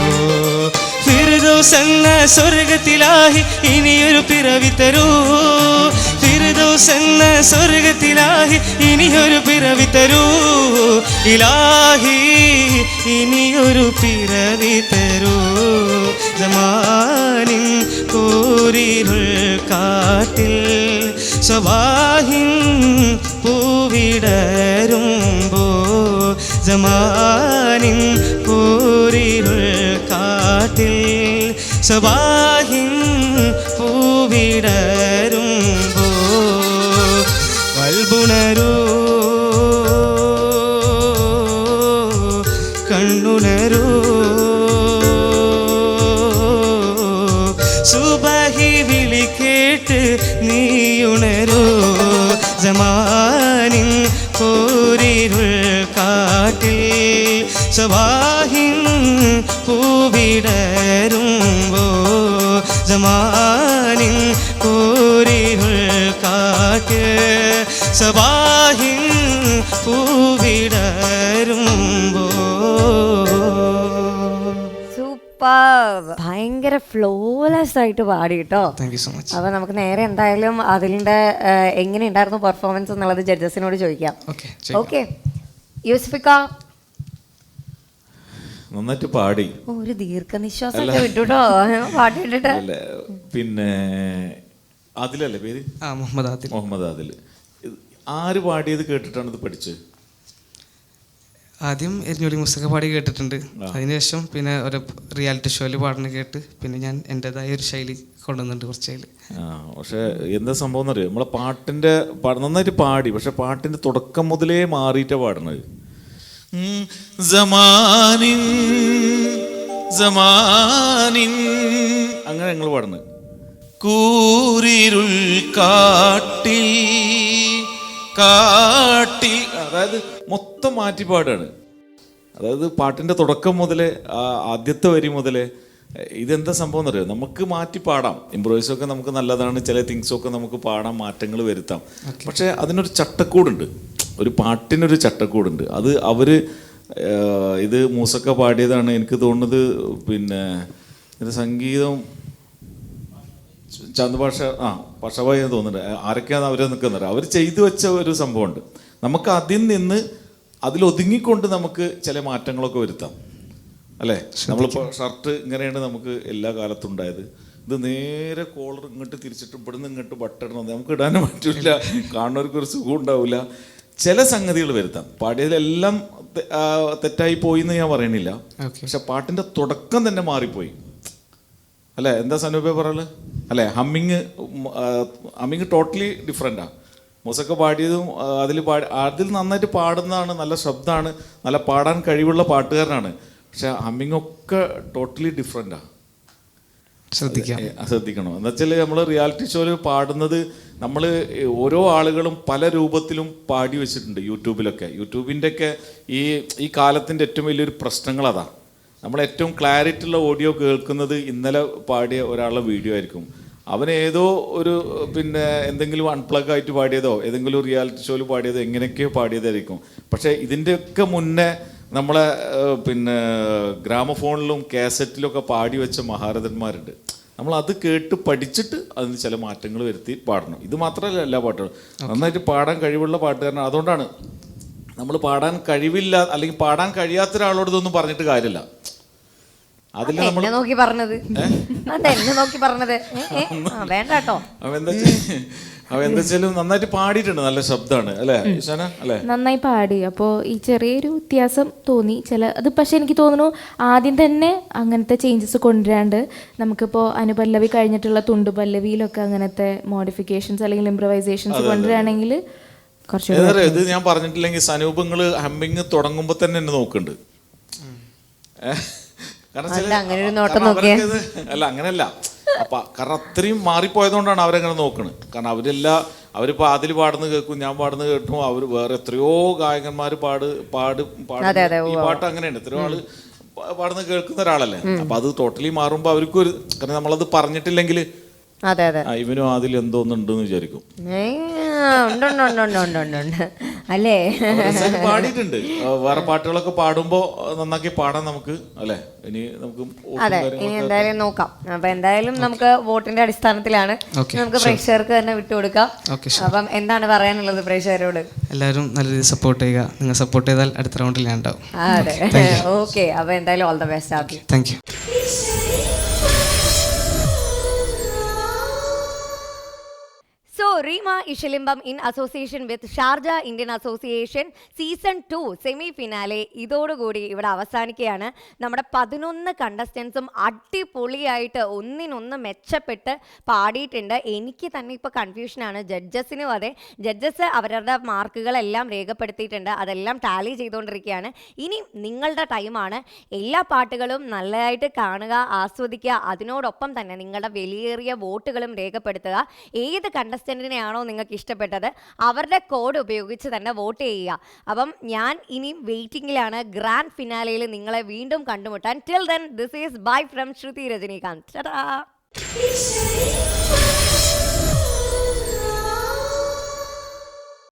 ഫിർദൗസ് എന്ന സ്വർഗത്തിലാഹി ഇനിയൊരു പിറവി തരൂ, ഫിർദൗസ് എന്ന സ്വർഗത്തിലാഹി ഇനിയൊരു പിറവി തരൂ, ഇലാഹി ഇനിയൊരു പിറവി തരൂ. സമാനിൻ കൂരിരുൾ കാട്ടിൽ സ്വബാഹിൻ പൂവിടരുമ്പോ, സമാനിൻ കൂരിരുൾ കാട്ടിൽ സ്വബാഹിൻ പൂവിടരുമ്പോ, കൽബുണരൂ കണ്ണുണരൂ, സുബഹി വിളി കേട്ട് നീയുണരൂ. സമാനിൻ കൂരിരുൾ കാട്ടിൽ സബാഹിൻ പൂവിടരുമ്പോ, സമാനിൻ കൂരിരുൾ കാട്ടിൽ സബാഹിൻ പൂവിടരുമ്പോ. ഭയങ്കര ഫ്ലോലെസ് ആയിട്ട് പാടി കേട്ടോ. Thank you so much. അപ്പൊ നമുക്ക് നേരെ എന്തായാലും അതിന്റെ എങ്ങനെ ഉണ്ടായിരുന്നു പെർഫോമൻസ് എന്നുള്ളത് ജഡ്ജസിനോട് ചോദിക്കാം. ഓക്കെ യൂസ്ഫിക്ക, നന്നായിട്ട് പാടി. ഒരു ദീർഘനിശ്വാസം വിട്ടുട്ടോ പാട്ടിട്ടിട്ട്. പിന്നെ ആദിലല്ലേ പേര്? മുഹമ്മദ് ആദിൽ. മുഹമ്മദ് ആദിൽ. ആര് പാടിയത് കേട്ടിട്ടാണ് ഇത് പഠിച്ചത്? ആദ്യം എരിഞ്ഞോളി മുസ്തക പാടി കേട്ടിട്ടുണ്ട്, അതിനുശേഷം പിന്നെ ഒരു റിയാലിറ്റി ഷോയിൽ പാടുന്ന കേട്ട് പിന്നെ ഞാൻ എൻ്റെതായ ഒരു ശൈലി കൊണ്ടുവന്നിട്ടുണ്ട് കുറച്ചതിൽ. പക്ഷെ എന്താ സംഭവം എന്നറിയോ, നമ്മളെ പാട്ടിൻ്റെ നന്നായിട്ട് പാടി, പക്ഷെ പാട്ടിൻ്റെ തുടക്കം മുതലേ മാറിയിട്ടാണ് പാടുന്നത്. സമാനിൻ സമാനിൻ അങ്ങനെ ഞങ്ങൾ പാടുന്നത്. കൂരിരുൾ കാട്ടിൽ കാട്ടിൽ, അതായത് മൊത്തം മാറ്റി പാടാണ്. അതായത് പാട്ടിൻ്റെ തുടക്കം മുതലേ ആദ്യത്തെ വരി മുതലേ ഇതെന്താ സംഭവം എന്നറിയോ, നമുക്ക് മാറ്റി പാടാം, ഇംപ്രൂവൈസൊക്കെ നമുക്ക് നല്ലതാണ്, ചില തിങ്സൊക്കെ നമുക്ക് പാടാം, മാറ്റങ്ങൾ വരുത്താം. പക്ഷേ അതിനൊരു ചട്ടക്കൂടുണ്ട്, ഒരു പാട്ടിനൊരു ചട്ടക്കൂടുണ്ട്. അത് അവർ ഇത് മൂസക്ക പാടിയതാണ് എനിക്ക് തോന്നുന്നത്. പിന്നെ ഇതിൻ്റെ സംഗീതം ചന്ത് പക്ഷഭായി എന്ന് തോന്നുന്നുണ്ട്. ആരൊക്കെയാണ് അവർ നിൽക്കുന്നത്, അവർ ചെയ്തു വെച്ച ഒരു സംഭവമുണ്ട്. നമുക്ക് അതിൽ നിന്ന് അതിലൊതുങ്ങിക്കൊണ്ട് നമുക്ക് ചില മാറ്റങ്ങളൊക്കെ വരുത്താം, അല്ലേ? നമ്മളിപ്പോൾ ഷർട്ട് ഇങ്ങനെയാണ് നമുക്ക് എല്ലാ കാലത്തും ഉണ്ടായത്. ഇത് നേരെ കോളർ ഇങ്ങോട്ട് തിരിച്ചിട്ട് ഇവിടുന്ന് ഇങ്ങോട്ട് ബട്ടണം നമുക്ക് ഇടാനും പറ്റില്ല, കാണുന്നവർക്ക് ഒരു സുഖം ഉണ്ടാവില്ല. ചില സംഗതികൾ വരുത്താം. പാടിയതിലെല്ലാം തെറ്റായി പോയി എന്ന് ഞാൻ പറയണില്ല, പക്ഷെ പാട്ടിൻ്റെ തുടക്കം തന്നെ മാറിപ്പോയി, അല്ലേ? എന്താ സനൂപേ പറയുള്ളത്, അല്ലേ? Humming totally ഡിഫറെൻറ്റാണ്. മൂസക്ക പാടിയതും അതിൽ നന്നായിട്ട് പാടുന്നതാണ്, നല്ല ശബ്ദമാണ്, നല്ല പാടാൻ കഴിവുള്ള പാട്ടുകാരനാണ്. പക്ഷെ ഹമ്മിങ്ങൊക്കെ ടോട്ടലി ഡിഫറെൻറ്റാണ്. ശ്രദ്ധിക്കണം. എന്ന് വെച്ചാൽ നമ്മൾ റിയാലിറ്റി ഷോയിൽ പാടുന്നത് നമ്മൾ ഓരോ ആളുകളും പല രൂപത്തിലും പാടി വെച്ചിട്ടുണ്ട് യൂട്യൂബിലൊക്കെ. യൂട്യൂബിൻ്റെയൊക്കെ ഈ കാലത്തിൻ്റെ ഏറ്റവും വലിയൊരു പ്രശ്നങ്ങൾ അതാ. നമ്മൾ ഏറ്റവും ക്ലാരിറ്റി ഉള്ള ഓഡിയോ കേൾക്കുന്നത് ഇന്നലെ പാടിയ ഒരാളുടെ വീഡിയോ ആയിരിക്കും. അവൻ ഏതോ ഒരു പിന്നെ എന്തെങ്കിലും അൺപ്ലഗ് ആയിട്ട് പാടിയതോ ഏതെങ്കിലും റിയാലിറ്റി ഷോയിൽ പാടിയതോ എങ്ങനെയൊക്കെയോ പാടിയതായിരിക്കും. പക്ഷേ ഇതിൻ്റെയൊക്കെ മുന്നേ നമ്മളെ പിന്നെ ഗ്രാമഫോണിലും കാസറ്റിലൊക്കെ പാടി വെച്ച മഹാരഥന്മാരുണ്ട്. നമ്മൾ അത് കേട്ട് പഠിച്ചിട്ട് അതിന് ചില മാറ്റങ്ങൾ വരുത്തി പാടണം. ഇത് മാത്രമല്ല എല്ലാ പാട്ടുകളും നന്നായിട്ട് പാടാൻ കഴിവുള്ള പാട്ടുകാരനാണ്. അതുകൊണ്ടാണ് നമ്മൾ പാടാൻ കഴിവില്ല അല്ലെങ്കിൽ പാടാൻ കഴിയാത്ത ഒരാളോട് ഇതൊന്നും പറഞ്ഞിട്ട് കാര്യമില്ല. അതിൽ നമ്മൾ നോക്കി പറഞ്ഞത് എന്നെ നോക്കി പറഞ്ഞത് വേണ്ട കേട്ടോ. അവൻ എന്താ വെച്ചാലും നന്നായിട്ട് പാടിയിട്ടുണ്ട്, നല്ല ശബ്ദമാണ്, അല്ലേ ഈശാന? അല്ലേ, നന്നായി പാടി. അപ്പോൾ ഈ ചെറിയൊരു വ്യത്യാസം തോന്നി അത്. പക്ഷെ എനിക്ക് തോന്നുന്നു ആദ്യം തന്നെ അങ്ങനത്തെ ചേഞ്ചസ് കൊണ്ടുവരാണ്ട് നമുക്കിപ്പോൾ അനുപല്ലവി കഴിഞ്ഞിട്ടുള്ള തുണ്ടുപല്ലവിയിലൊക്കെ അങ്ങനത്തെ മോഡിഫിക്കേഷൻസ് അല്ലെങ്കിൽ ഇംപ്രവൈസേഷൻസ് കൊണ്ടുവരാണെങ്കിൽ കുറച്ച്. ഇത് ഞാൻ പറഞ്ഞിട്ടില്ലെങ്കിൽ സനൂപങ്ങൾ ഹമ്മിങ് തുടങ്ങുമ്പോൾ തന്നെ എന്നെ നോക്കുന്നുണ്ട്. അല്ല അങ്ങനെയല്ല, കാരണം അത്രയും മാറിപ്പോയതുകൊണ്ടാണ് അവരങ്ങനെ നോക്കണത്. കാരണം അവരിപ്പോൾ അതിൽ പാടുന്ന കേൾക്കും, ഞാൻ പാടുന്ന കേട്ടും, അവർ വേറെ എത്രയോ ഗായകന്മാർ ഈ പാട്ട് അങ്ങനെയുണ്ട്, എത്രയോ ആള് പാടുന്ന കേൾക്കുന്ന ഒരാളല്ലേ. അപ്പൊ അത് ടോട്ടലി മാറുമ്പോൾ അവർക്കൊരു, കാരണം നമ്മളത് പറഞ്ഞിട്ടില്ലെങ്കിൽ ഇവനും അതിൽ എന്തോന്നുണ്ടെന്ന് വിചാരിക്കും. ഉണ്ട് ഉണ്ട് ഉണ്ട് ഉണ്ട് ഉണ്ട് ഉണ്ട് ഉണ്ട് അല്ലേ? രസായിട്ട് പാടിയിട്ടുണ്ട്. വേറെ പാട്ടുകളൊക്കെ പാടുമ്പോ നന്നാക്കി പാടാൻ നമുക്ക് അല്ലേ? ഇനി നമുക്ക് വോട്ടും അതെ, ഇനി കാര്യങ്ങളൊക്കെ എന്തായാലും നോക്കാം. അപ്പൊ എന്തായാലും നമുക്ക് വോട്ടിന്റെ അടിസ്ഥാനത്തിലാണ് Okay, നമുക്ക് പ്രേക്ഷകർക്ക് തന്നെ വിട്ടുകൊടുക്കാം. Okay, അപ്പം എന്താണ് പറയാനുള്ളത് പ്രേക്ഷകരോട്? എല്ലാവരും നല്ല രീതിയിൽ സപ്പോർട്ട് ചെയ്യുക. നിങ്ങൾ സപ്പോർട്ട് ചെയ്താൽ അടുത്ത റൗണ്ടിൽ ഞാൻ ഉണ്ടാവും. അതെ, ഓക്കെ. അപ്പൊ എന്തായാലും ഓൾ ദ ബെസ്റ്റ് ആക്കി. Thank you. So, Rima Ishilimbam in association with Sharjah Indian Association Season 2 semi finale ഇതോടുകൂടി ഇവിടെ അവസാനിക്കുകയാണ്. നമ്മുടെ 11 കണ്ടസ്റ്റൻസും അടിപൊളിയായിട്ട് ഒന്നിനൊന്ന് മെച്ചപ്പെട്ട് പാടിയിട്ടുണ്ട്. എനിക്ക് തന്നെ ഇപ്പോൾ കൺഫ്യൂഷനാണ്. ജഡ്ജസിനും അതെ, ജഡ്ജസ് അവരുടെ മാർക്കുകളെല്ലാം രേഖപ്പെടുത്തിയിട്ടുണ്ട്. അതെല്ലാം ടാലി ചെയ്തുകൊണ്ടിരിക്കുകയാണ്. ഇനി നിങ്ങളുടെ ടൈമാണ്. എല്ലാ പാട്ടുകളും നല്ലതായിട്ട് കാണുക, ആസ്വദിക്കുക. അതിനോടൊപ്പം തന്നെ നിങ്ങളുടെ വിലയേറിയ വോട്ടുകളും രേഖപ്പെടുത്തുക. ഏത് കണ്ടസ്റ്റന്റിനെയാണോ നിങ്ങൾക്ക് ഇഷ്ടപ്പെട്ടത് അവരുടെ കോഡ് ഉപയോഗിച്ച് തന്നെ വോട്ട് ചെയ്യുക. അപ്പം ഞാൻ ഇനിയും വെയിറ്റിംഗിലാണ് ഗ്രാൻഡ് ഫിനാലയിൽ നിങ്ങളെ വീണ്ടും കണ്ടുമുട്ടാൻ. Till then this is bye from Shruti Rajinikanth. Tata.